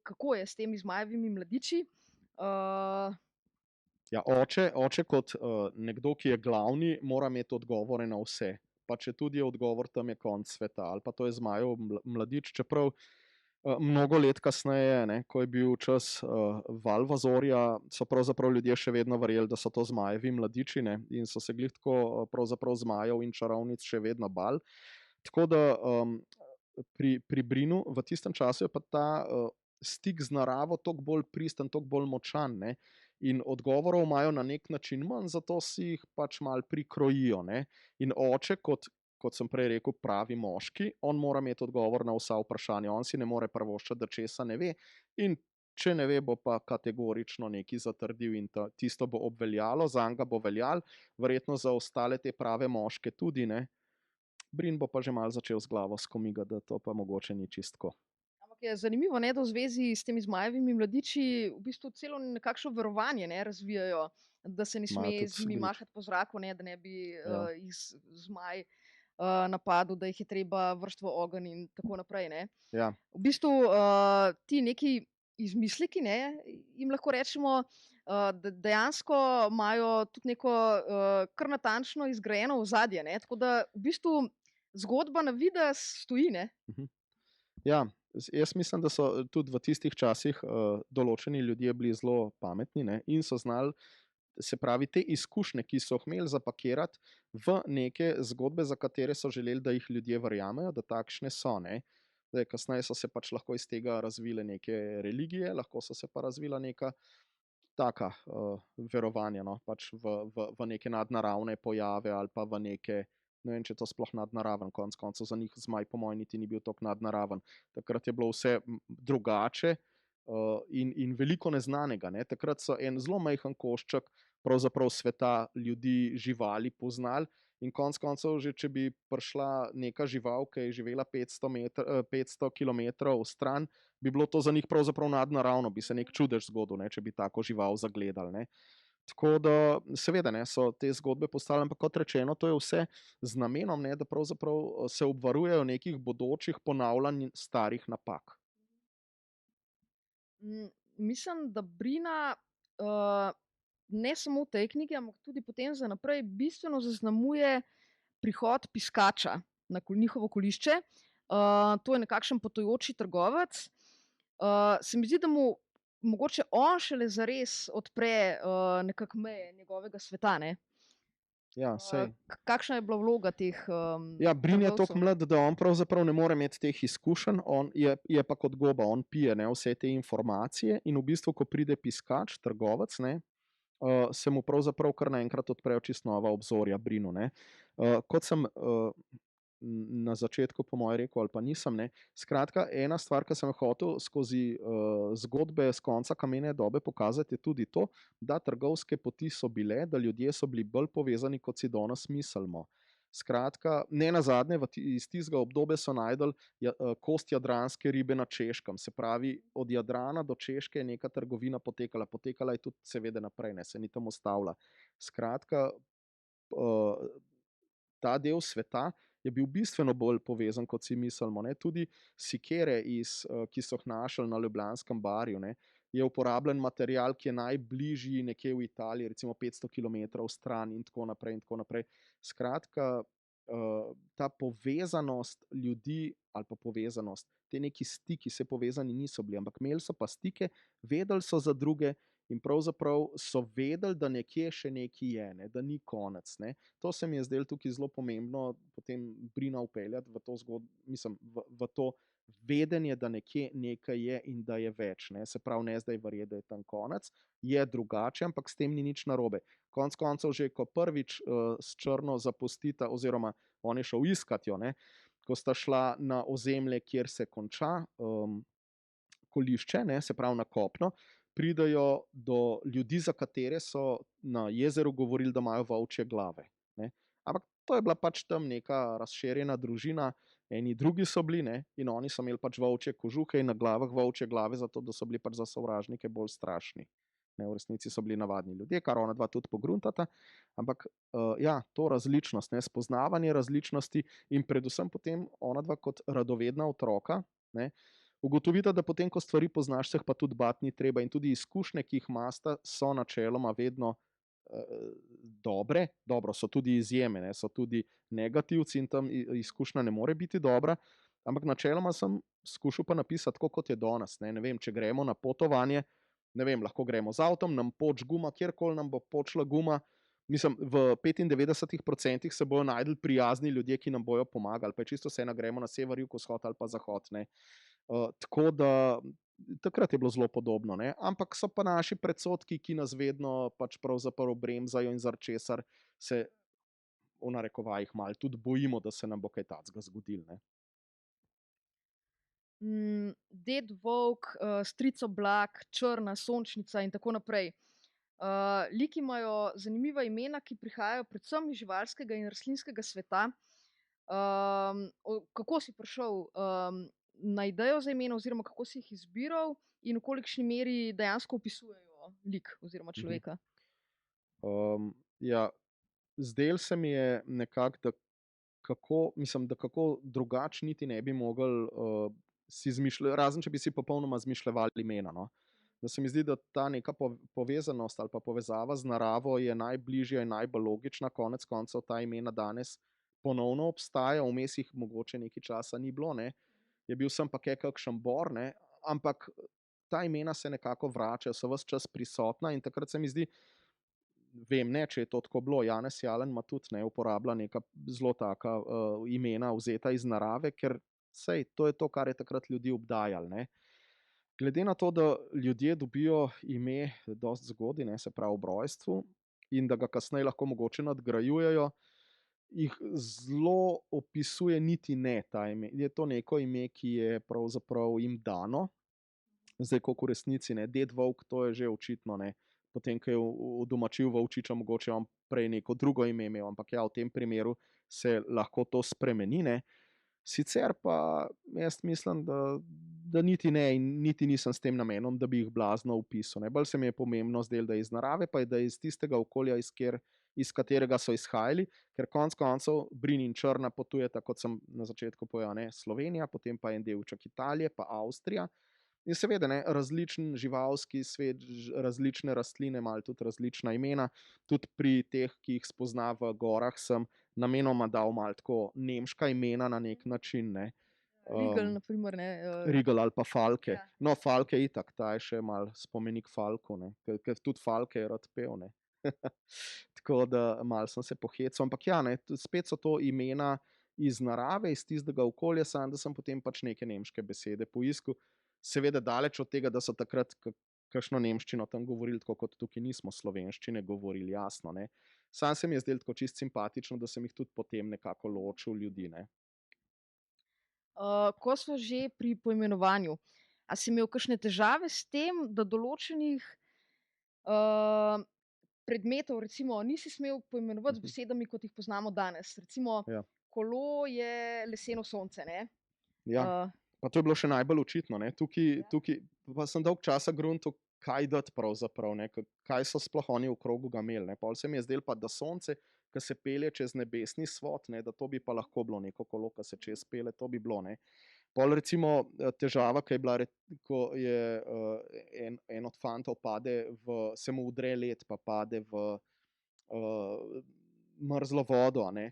Kako je s temi zmajevimi mladiči? Ja, oče kot nekdo, ki je glavni, mora imeti odgovore na vse. Pa če tudi je odgovor, tam je konec sveta, ali pa to je zmajev mladič, čeprav mnogo let kasneje, ne, ko je bil čas Valvazorja, so pravzaprav ljudje še vedno verjeli, da so to zmajevi mladiči, ne, in so se glih tako pravzaprav zmajev in čarovnic še vedno bali. Tako da pri Brinu v tistem času je pa ta stik z naravo toliko bolj pristen, toliko bolj močan, ne. In odgovorov imajo na nek način manj, zato si jih pač malo prikrojijo, ne. In oče, kot sem prej rekel, pravi moški, on mora imeti odgovor na vsa vprašanja, on si ne more privoščiti, da česa ne ve, in če ne ve, bo pa kategorično nekaj zatrdil in tisto bo obveljalo, zanj bo veljalo, verjetno za ostale te prave moške tudi, ne. Brin bo pa že malo začel z glavo skomigati, da to pa mogoče ni čistko. Je zanimivo, ne, da v zvezi s temi zmajevimi mladiči v bistvu celo nekakšno verovanje, ne, razvijajo, da se ne sme z njimi mahati po zraku, ne, da ne bi jih zmaj napadel, da jih je treba vršiti v ogenj in tako naprej, ne. Ja. V bistvu ti neki izmisleki, ne, jim lahko rečemo, da dejansko imajo tudi neko kar natančno izgrajeno ozadje, ne, tako da v bistvu zgodba na videz stoji, ne. Ja, jaz mislim, da so tudi v tistih časih določeni ljudje bili zelo pametni, ne, in so znali, se pravi, te izkušnje, ki so jih imeli, zapakirati v neke zgodbe, za katere so želeli, da jih ljudje verjamejo, da takšne so, ne. Zdaj, kasneje so se pač lahko iz tega razvile neke religije, lahko so se pa razvila neka taka verovanja, no, pač v neke nadnaravne pojave ali pa v neke ne vem, če je to sploh nadnaraven, konec koncev za njih zmaj po mojem niti ni bil tako nadnaraven. Takrat je bilo vse drugače in veliko neznanega. Ne. Takrat so en zelo majhen košček pravzaprav sveta ljudi, živali poznali. In konec koncev, že če bi prišla neka žival, ki je živela 500 km stran, bi bilo to za njih pravzaprav nadnaravno, bi se nek čudež zgodil, ne, če bi tako žival zagledali. Ne. Tako da, seveda, ne, so te zgodbe postale, ampak kot rečeno, to je vse z namenom, ne, da pravzaprav se obvarujejo nekih bodočih ponavljanj starih napak. Mislim, da Brina ne samo v tej knjigi, ampak tudi potem za naprej bistveno zaznamuje prihod piskača na njihovo kolišče. To je nekakšen potujoči trgovec. Se mi zdi, da mu mogoče on šele zares odpre nekako meje njegovega sveta. Ne? Ja, sej. Kakšna je bila vloga teh Ja, Brin je trgovcev? tako mlad, da on pravzaprav ne more imeti teh izkušenj, on je pa kot goba, on pije, ne, vse te informacije in v bistvu, ko pride piskač, trgovec, ne, se mu pravzaprav kar naenkrat odprejo čisto nova obzorja Brinu. Ne. Kot sem na začetku po moje rekel, ali pa nisem, ne. Skratka, ena stvar, ki sem hotel skozi zgodbe z konca kamene dobe pokazati, je tudi to, da trgovske poti so bile, da ljudje so bili bolj povezani, kot si danes mislimo. Skratka, ne nazadnje, iz tistega obdobja so našli kost jadranske ribe na Češkem. Se pravi, od Jadrana do Češke je neka trgovina potekala. Potekala je tudi seveda naprej, ne, se ni tam ustavila. Skratka, ta del sveta je bil bistveno bolj povezan, kot si mislimo. Ne. Tudi sikere, ki so jih našli na Ljubljanskem barju, ne, je uporabljen material, ki je najbližji nekje v Italiji, recimo 500 km stran in tako naprej in tako naprej. Skratka, ta povezanost ljudi ali pa povezanost, te neki stiki se povezani niso bili, ampak imeli so pa stike, vedeli so za druge in pravzaprav so vedeli, da nekje še nekaj je, ne, da ni konec. Ne. To se mi je zdelo tukaj zelo pomembno, potem Brina vpeljati v to zgodbo, mislim, v to vedenje, da nekje nekaj je in da je več. Ne. Se pravi, ne zdaj verjeti, da je tam konec, je drugače, ampak s tem ni nič narobe. Konec koncev, že ko prvič s Črno zapustita, oziroma on je šel iskat jo, ne, ko sta šla na ozemlje, kjer se konča kolišče, ne, se pravi na kopno, pridejo do ljudi, za katere so na jezeru govorili, da imajo volčje glave. Ne. Ampak to je bila pač tam neka razširjena družina, eni drugi so bili, ne, in oni so imeli pač volčje kožuhe in na glavah volčje glave, zato da so bili pač za sovražnike bolj strašni. Ne, v resnici so bili navadni ljudje, kar ona dva tudi pogruntata, ampak ja, to različnost, ne, spoznavanje različnosti in predvsem potem ona dva kot radovedna otroka, ne, ugotovita, da potem, ko stvari poznaš, se jih pa tudi bati ni treba in tudi izkušnje, ki jih imata, so načeloma vedno dobre. Dobro, so tudi izjeme, ne, so tudi negativci in tam izkušnja ne more biti dobra, ampak načeloma sem skušal pa napisati tako, kot je danes. Ne vem, če gremo na potovanje, ne vem, lahko gremo z avtom, nam poč guma, kjerkoli nam bo počela guma. Mislim, v 95% se bojo našli prijazni ljudje, ki nam bojo pomagali, pa je čisto vseeno, gremo na sever, jug, vzhod ali pa zahod. Ne. Tako da takrat je bilo zelo podobno, ne. Ampak so pa naši predsodki, ki nas vedno pač pravzaprav bremzajo in zaradi česar se v narekovajih malo tudi bojimo, da se nam bo kaj takega zgodilo. Ne. Ded Volk, stric Oblak, Črna, Sončnica in tako naprej. Liki imajo zanimiva imena, ki prihajajo predvsem iz živalskega in rastlinskega sveta. Kako si prišel na idejo za imena, oziroma kako si jih izbiral in v kolikšni meri dejansko opisujejo lik oziroma človeka? Ja, zdelo se mi je nekako, da kako drugače niti ne bi mogli si izmišljati, razen če bi si popolnoma izmišljevali imena. No. Da se mi zdi, da ta neka povezanost ali pa povezava z naravo je najbližja in najbolj logična, konec koncev ta imena danes ponovno obstajajo, vmes jih mogoče nekaj časa ni bilo, ne. Je bil sem pa kakšen bor, ne, ampak ta imena se nekako vračajo, so ves čas prisotna in takrat se mi zdi, vem ne, če je to tako bilo, Janez Jalen ima tudi, ne, uporablja neka zelo taka imena vzeta iz narave, ker sej, to je to, kar je takrat ljudi obdajalo, ne. Glede na to, da ljudje dobijo ime dosti zgodaj, ne, se pravi ob rojstvu, in da ga kasneje lahko mogoče nadgrajujejo, jih zelo opisuje niti ne ta ime. Je to neko ime, ki je pravzaprav jim dano, zdaj koliko v resnici ne. Ded Volk, to je že očitno ne. Potem, ko je udomačil Volčiča, mogoče on prej neko drugo ime imel, ampak ja, v tem primeru se lahko to spremeni, ne. Sicer pa jaz mislim, da niti ne in niti nisem s tem namenom, da bi jih blazno opisal, ne. Bolj se mi je pomembno zdelo, da je iz narave, pa je, da je iz tistega okolja, iz katerega so izhajali, ker konec koncev Brin in Črna potujeta, kot sem na začetku povedal, ne, Slovenija, potem pa en delček Italije, pa Avstrija. In seveda, ne, različen živalski svet, različne rastline, malo tudi različna imena. Tudi pri teh, ki jih spozna v gorah, sem namenoma dal malo tako nemška imena na nek način, ne. Rigel, na primer, ne. Rigel ali pa Falke. Ja. No, Falke itak, ta je še malo spomenik Falku, ne. Ker tudi Falke je rad pel, ne. Tako da malo sem se pohecal, ampak ja, ne, spet so to imena iz narave, iz tistega okolja, samo da sem potem pač neke nemške besede poiskal. Seveda daleč od tega, da so takrat kakšno nemščino tam govorili, tako kot tukaj nismo slovenščine govorili, jasno, ne. Sam se mi je zdelo tako čisto simpatično, da sem jih tudi potem nekako ločil ljudi, ne. Ko smo že pri poimenovanju, a si imel kakšne težave s tem, da določenih predmetov recimo nisi smel poimenovati z besedami, kot jih poznamo danes? Recimo Ja. kolo je leseno sonce, ne. Ja. Pa to je bilo še najbolj očitno, ne. Tukaj pa sem dolgo časa gruntal, kaj dati pravzaprav, ne, kaj so sploh oni v krogu ga imeli, ne. Pol se mi je zdelo pa, da sonce, ki se pelje čez nebesni svod, ne, da to bi pa lahko bilo neko kolo, ki se čez pelje, to bi bilo, ne. Pol recimo težava, ki je bila, ko je en od fantov pade se mu udre led, pa pade v mrzlo vodo, a ne.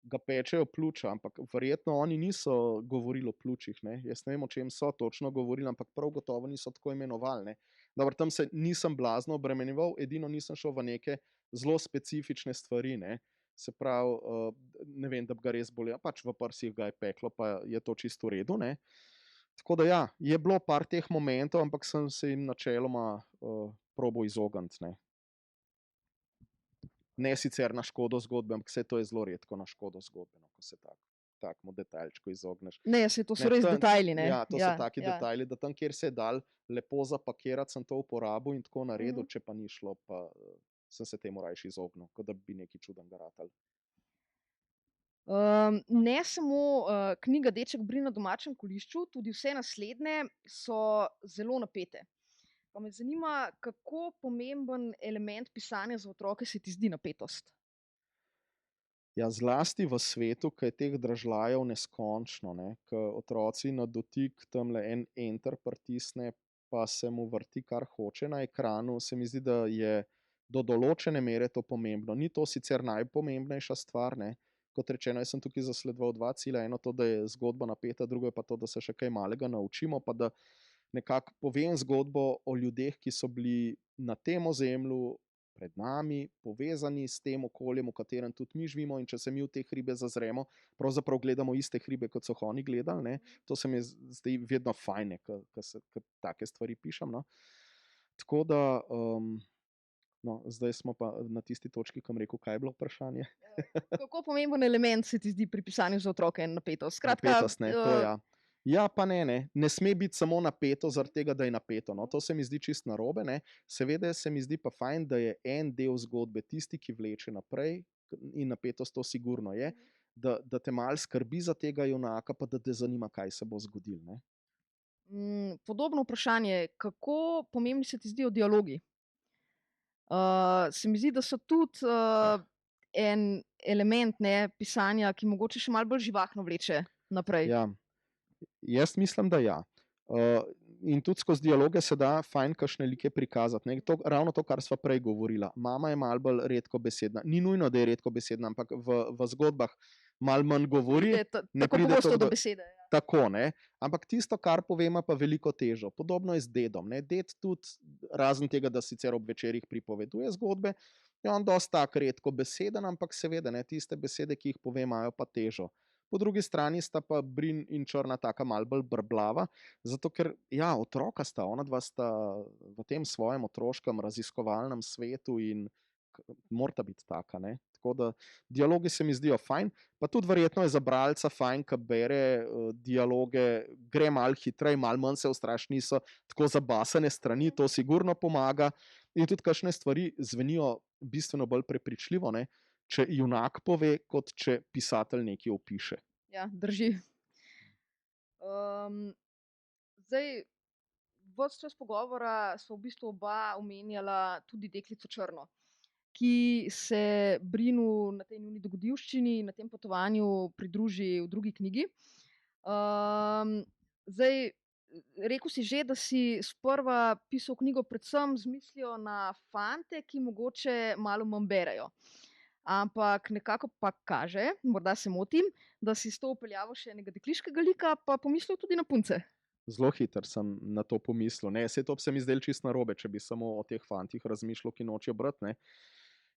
Ga pečejo pljuča, ampak verjetno oni niso govorili o pljučih, ne. Jaz ne vem, o čem so točno govorili, ampak prav gotovo niso tako imenovali, ne. Dobro, tam se nisem blazno obremenjeval, edino nisem šel v neke zelo specifične stvari, ne. Se pravi, ne vem, da bi ga res bolelo, pač v prsih ga je peklo, pa je to čisto v redu, ne. Tako da ja, je bilo par teh momentov, ampak sem se jim načeloma probal izogniti, ne. Ne sicer na škodo zgodbe, ampak vse to je zelo redko na škodo zgodbe, no, ko se takemu detajlčku izogneš. Ne, saj to so Ne, res detajli, ne. Ja, to so taki detajli, da tam, kjer se je dal lepo zapakirati, sem to uporabil in tako naredil, če pa ni šlo, pa sem se temu rajši izognil, kot da bi nekaj čudnega ratalo. Ne samo knjiga Deček Brin na domačem kolišču, tudi vse naslednje so zelo napete. Pa me zanima, kako pomemben element pisanja za otroke se ti zdi napetost? Ja, zlasti v svetu, ki je teh dražljajev neskončno, ne, ko otroci na dotik tamle en enter pritisne, pa se mu vrti, kar hoče na ekranu, se mi zdi, da je do določene mere to pomembno. Ni to sicer najpomembnejša stvar, ne. Kot rečeno, jaz sem tukaj zasledoval dva cilja, eno to, da je zgodba napeta, drugo je pa to, da se še kaj malega naučimo, pa da nekako povem zgodbo o ljudeh, ki so bili na tem ozemlju pred nami, povezani s tem okoljem, v katerem tudi mi živimo, in če se mi v te hribe zazremo, pravzaprav gledamo iste hribe, kot so oni gledali, ne. To se mi zdi vedno fajn, ko take stvari pišem, no. Tako da, no, zdaj smo pa na tisti točki, ko bom rekel, kaj je bilo vprašanje. Kako pomemben element se ti zdi pri pisanju za otroke napetost? Skratka, Napetost, ne, to ja. Ja, pa ne, ne. Ne sme biti samo napeto zaradi tega, da je napeto, no. To se mi zdi čisto narobe, ne. Seveda se mi zdi pa fajn, da je en del zgodbe tisti, ki vleče naprej, in napetost to sigurno je, da te malo skrbi za tega junaka, pa da te zanima, kaj se bo zgodilo, ne. Podobno vprašanje, kako pomembni se ti zdijo dialogi? Se mi zdi, da so tudi en element, ne, pisanja, ki mogoče še malo bolj živahno vleče naprej. Ja. Jaz mislim, da ja. In tudi skozi dialoge se da fajn kakšne like prikazati, ne. Ravno to, kar sva prej govorila. Mama je malo bolj redkobesedna. Ni nujno, da je redkobesedna, ampak v zgodbah malo manj govori. Ne Tako pride pogosto toliko do besede. Ja. Tako, ne. Ampak tisto, kar pove, ima pa veliko težo. Podobno je z dedom, ne. Ded tudi, razen tega, da sicer ob večerih pripoveduje zgodbe, je on dosti tak redkobeseden, ampak seveda, ne, tiste besede, ki jih pove, imajo pa težo. Po drugi strani sta pa Brin in Črna taka malo bolj brblava, zato ker, ja, otroka sta, onadva sta v tem svojem otroškem raziskovalnem svetu in morata biti taka, ne. Tako da dialogi se mi zdijo fajn, pa tudi verjetno je za bralca fajn, ki bere dialoge, gre malo hitreje, malo manj se ustraši, niso tako zabasane strani, to sigurno pomaga. In tudi kakšne stvari zvenijo bistveno bolj prepričljivo, ne? Če junak pove, kot če pisatelj nekaj opiše. Ja, drži. Zdaj, ves čas pogovora sva v bistvu oba omenjala tudi deklico Črno, ki se Brinu na tej njuni dogodivščini, na tem potovanju pridruži v drugi knjigi. Zdaj, rekel si že, da si sprva pisal knjigo predvsem z mislijo na fante, ki mogoče malo manj berejo. Ampak nekako pa kaže, morda se motim, da si s to vpeljavo še enega dekliškega lika, pa pomislil tudi na punce. Zelo hitro sem na to pomislil. Vse to se mi zdelo čisto narobe, če bi samo o teh fantih razmišljal, ki nočejo brati. Ne?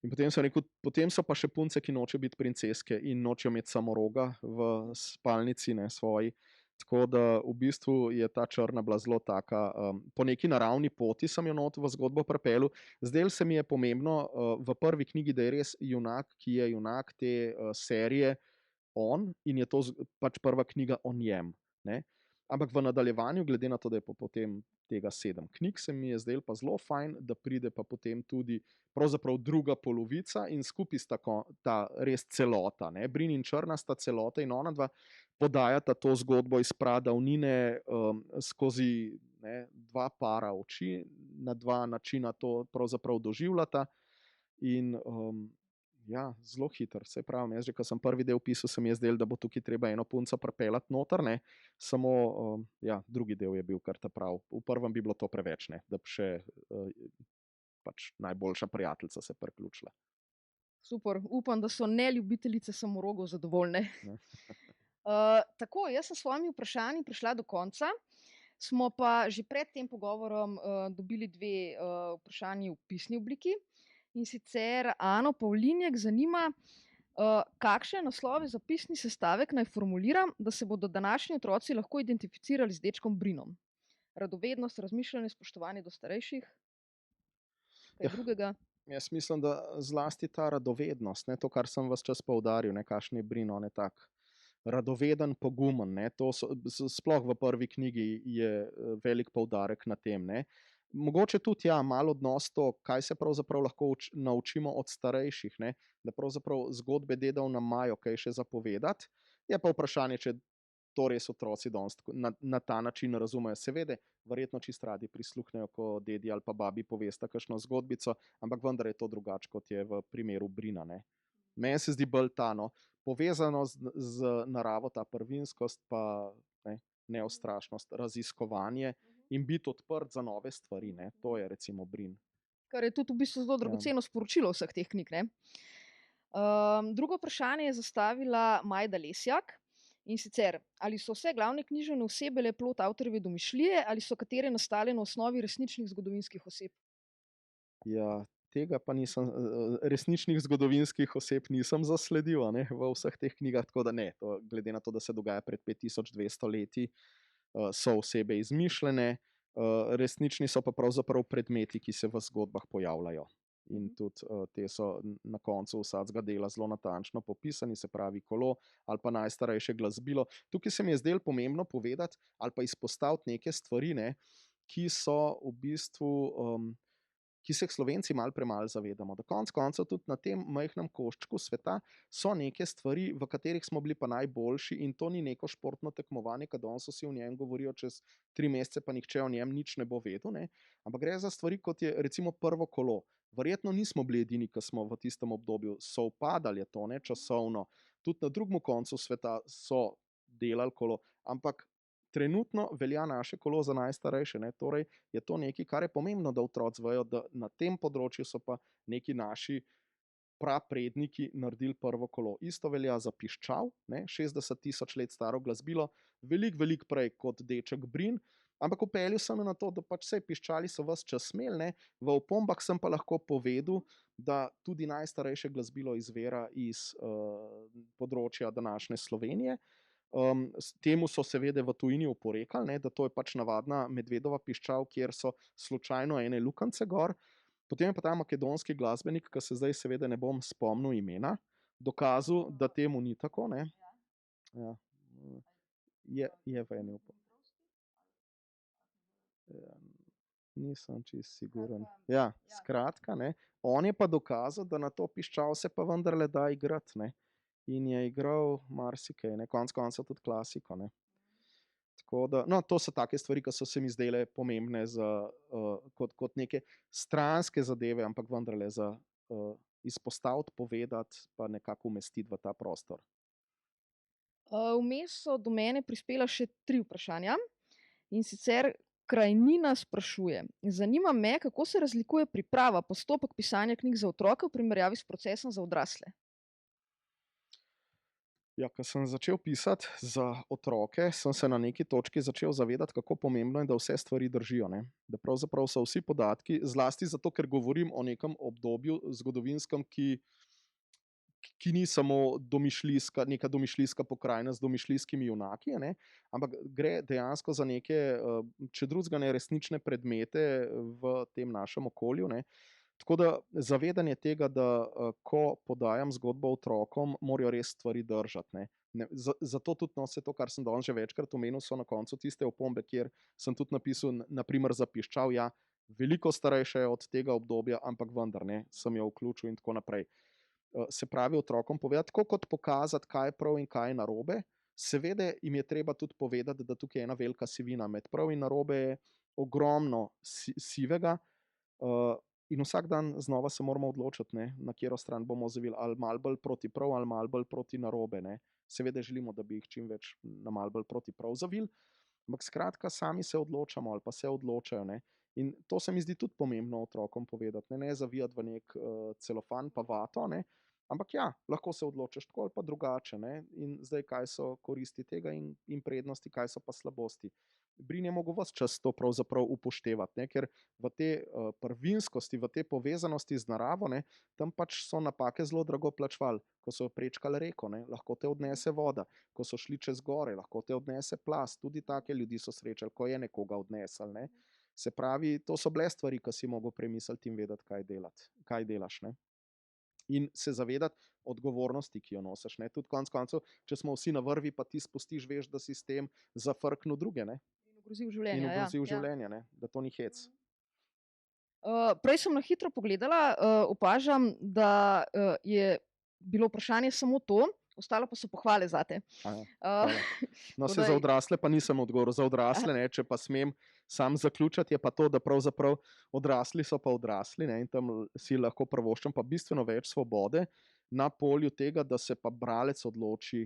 In potem sem rekel, potem so pa še punce, ki nočejo biti princeske in nočejo imeti samoroga v spalnici, ne, svoji. Tako da v bistvu je ta Črna bila zelo taka, po neki naravni poti sem jo not v zgodbo pripeljal. Zdelo se mi je pomembno v prvi knjigi, da je res junak, ki je junak te serije, on, in je to pač prva knjiga o njem. Ne? Ampak v nadaljevanju, glede na to, da je potem tega 7 knjig, se mi je zdelo pa zelo fajn, da pride pa potem tudi pravzaprav druga polovica in skupaj sta ta res celota. Ne? Brin in Črna sta celota in ona dva podajata to zgodbo iz pradavnine skozi dva para oči, na dva načina to pravzaprav doživljata. In ja, zelo hiter, se pravi, jaz že, ko sem prvi del pisal, se mi je zdelo, da bo tukaj treba eno punco pripeljati noter, ne, samo ja, drugi del je bil kar ta prav. V prvem bi bilo to preveč, ne, da bi še pač najboljša prijateljica se priključila. Super, upam, da so neljubiteljice samorogov zadovoljne. Tako, jaz sem s svojimi vprašanji prišla do konca. Smo pa že pred tem pogovorom dobili 2 vprašanji v pisni obliki. In sicer Ano Pavlinjek zanima, kakšne naslove za pisni sestavek naj formuliram, da se bodo današnji otroci lahko identificirali z dečkom Brinom. Radovednost, razmišljanje, spoštovanje do starejših, kaj drugega? Jaz mislim, da zlasti ta radovednost, ne, to, kar sem vas čas poudaril, ne, kakšen je Brin, on je tak radoveden, pogumen. Ne, to sploh v prvi knjigi je velik poudarek na tem. Ne. Mogoče tudi malo odnos to, kaj se pravzaprav lahko naučimo od starejših, ne? Da pravzaprav zgodbe dedov nam imajo kaj še zapovedati. Je pa vprašanje, če to res otroci danes na ta način razumejo. Seveda, verjetno čisto radi prisluhnejo, ko dedi ali pa babi povesta kakšno zgodbico, ampak vendar je to drugače, kot je v primeru Brina. Ne? Meni se zdi bolj ta, povezano z naravo, ta prvinskost, pa neustrašnost, raziskovanje in biti odprt za nove stvari. Ne? To je recimo Brin. Kar je tudi v bistvu zelo dragoceno sporočilo vseh teh knjig. Ne? Drugo vprašanje je zastavila Majda Lesjak. In sicer, ali so vse glavne književne osebe le plod avtorjeve domišljije ali so katere nastale na osnovi resničnih zgodovinskih oseb? Ja, tega pa nisem, resničnih zgodovinskih oseb nisem zasledil, ne, v vseh teh knjigah, tako da ne, to, glede na to, da se dogaja pred 5200 leti, so osebe izmišljene, resnični so pa pravzaprav predmeti, ki se v zgodbah pojavljajo. In tudi te so na koncu vsakega dela zelo natančno popisani, se pravi kolo ali pa najstarejše glasbilo. Tukaj se mi je zdelo pomembno povedati ali pa izpostaviti neke stvari, ne, ki so v bistvu, ki se jih Slovenci malo premalo zavedamo. Da konec koncev tudi na tem majhnem koščku sveta so neke stvari, v katerih smo bili pa najboljši, in to ni neko športno tekmovanje, ki danes vsi o njem govorijo, čez 3 mesece pa nihče o njem nič ne bo vedel. Ne? Ampak gre za stvari, kot je recimo prvo kolo. Verjetno nismo bili edini, ki smo v tistem obdobju sovpadali to, ne, časovno. Tudi na drugem koncu sveta so delali kolo, ampak trenutno velja naše kolo za najstarejše. Ne. Torej je to nekaj, kar je pomembno, da otroci vejo, da na tem področju so pa neki naši prapredniki naredili prvo kolo. Isto velja za piščal, ne, 60 000 let staro glasbilo, veliko prej kot deček Brin. Ampak upeljal sem na to, da pač vse piščali so ves čas smeli, ne? V opombah sem pa lahko povedal, da tudi najstarejše glasbilo izvira iz področja današnje Slovenije. Temu so seveda v tujini oporekali, ne? Da to je pač navadna medvedova piščal, kjer so slučajno ene lukance gor. Potem je pa ta makedonski glasbenik, ki se zdaj seveda ne bom spomnil imena, dokazal, da temu ni tako. Ne? Ja. Je v eni nisem čisto siguren. Ja, skratka, ne. On je pa dokazal, da na to piščal se pa vendarle da igrati, ne. In je igral marsikaj, ne, konec koncev tudi klasiko, ne. Tako da, no, to so take stvari, ki so se mi zdele pomembne za, kot neke stranske zadeve, ampak vendarle za izpostaviti, povedati, pa nekako umestiti v ta prostor. Vmes so do mene prispela še 3 vprašanja, in sicer Krajnina sprašuje: "Zanima me, kako se razlikuje priprava, postopek pisanja knjig za otroke v primerjavi s procesom za odrasle?" Ja, ko sem začel pisati za otroke, sem se na neki točki začel zavedati, kako pomembno je, da vse stvari držijo, ne. Da pravzaprav so vsi podatki, zlasti zato, ker govorim o nekem obdobju zgodovinskem, ki ni samo neka domišljijska pokrajina z domišljijskimi junaki, ne, ampak gre dejansko za neke, če drugega ne, resnične predmete v tem našem okolju, ne. Tako da zavedanje tega, da ko podajam zgodbo otrokom, morajo res stvari držati, ne. Zato tudi, no, vse to, kar sem danes že večkrat omenil, so na koncu tiste opombe, kjer sem tudi napisal, na primer za piščal, ja, veliko starejša je od tega obdobja, ampak vendar, ne, sem jo vključil in tako naprej. Se pravi, otrokom povedati, tako kot pokazati, kaj je prav in kaj je narobe. Seveda jim je treba tudi povedati, da tukaj je ena velika sivina. Med prav in narobe je ogromno sivega, in vsak dan znova se moramo odločiti, ne, na katero stran bomo zavili, ali malo bolj proti prav, ali malo bolj proti narobe. Ne. Seveda želimo, da bi jih čim več na malo bolj proti prav zavili, ampak skratka, sami se odločamo ali pa se odločajo. Ne. In to se mi zdi tudi pomembno otrokom povedati, ne zavijati v nek celofan pa vato, ne. Ampak ja, lahko se odločiš tako ali pa drugače, ne. In zdaj, kaj so koristi tega in prednosti, kaj so pa slabosti. Brin je mogel ves čas to pravzaprav upoštevati, ne, ker v te prvinskosti, v te povezanosti z naravo, ne, tam pač so napake zelo drago plačevali. Ko so prečkali reko, ne, lahko te odnese voda, ko so šli čez gore, lahko te odnese plaz, tudi take ljudi so srečali, ko je nekoga odnesel, ne. Se pravi, to so bile stvari, ki si mogel premisliti in vedeti, kaj delaš, ne. In se zavedati odgovornosti, ki jo nosiš, ne. Tudi konec koncev, če smo vsi na vrvi, pa ti spustiš, veš, da si s tem zafrknil druge, ne. In ogrozil življenje, In ja. ogrozil življenje, ne. Da to ni hec. Prej sem na hitro pogledala, opažam, da je bilo vprašanje samo to, ostalo pa so pohvale zate. Hvala. No, Tako se da za odrasle pa nisem odgovoril. Za odrasle, ne, če pa smem sam zaključiti, je pa to, da pravzaprav odrasli so pa odrasli, ne, in tam si lahko privoščim pa bistveno več svobode na polju tega, da se pa bralec odloči,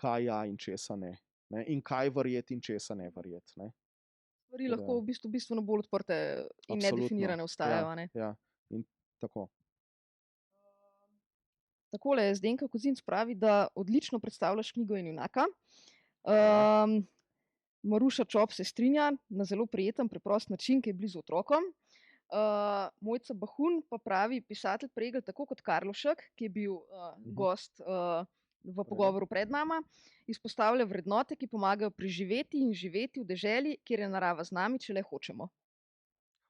kaj ja in česa ne. Ne, in kaj verjeti in česa ne verjeti, ne. stvari lahko v bistvu bistveno bolj odprte in Absolutno. nedefinirane ostajajo, a ne. Ja, in tako. Takole, Zdenka Kozinc pravi, da odlično predstavljaš knjigo in junaka. Maruša Čop se strinja, na zelo prijeten, preprost način, ki je blizu otrokom. Mojca Bahun pa pravi, pisatelj Pregl, tako kot Karlovšek, ki je bil gost v pogovoru pred nama, izpostavlja vrednote, ki pomagajo preživeti in živeti v deželi, kjer je narava z nami, če le hočemo.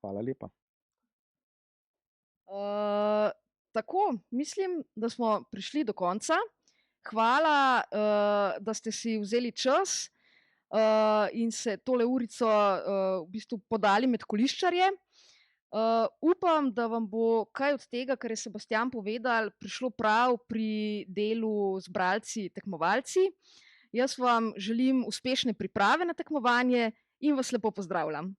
Hvala lepa. Tako, mislim, da smo prišli do konca. Hvala, da ste si vzeli čas in se tole urico v bistvu podali med koliščarje. Upam, da vam bo kaj od tega, kar je Sebastian povedal, prišlo prav pri delu z bralci tekmovalci. Jaz vam želim uspešne priprave na tekmovanje in vas lepo pozdravljam.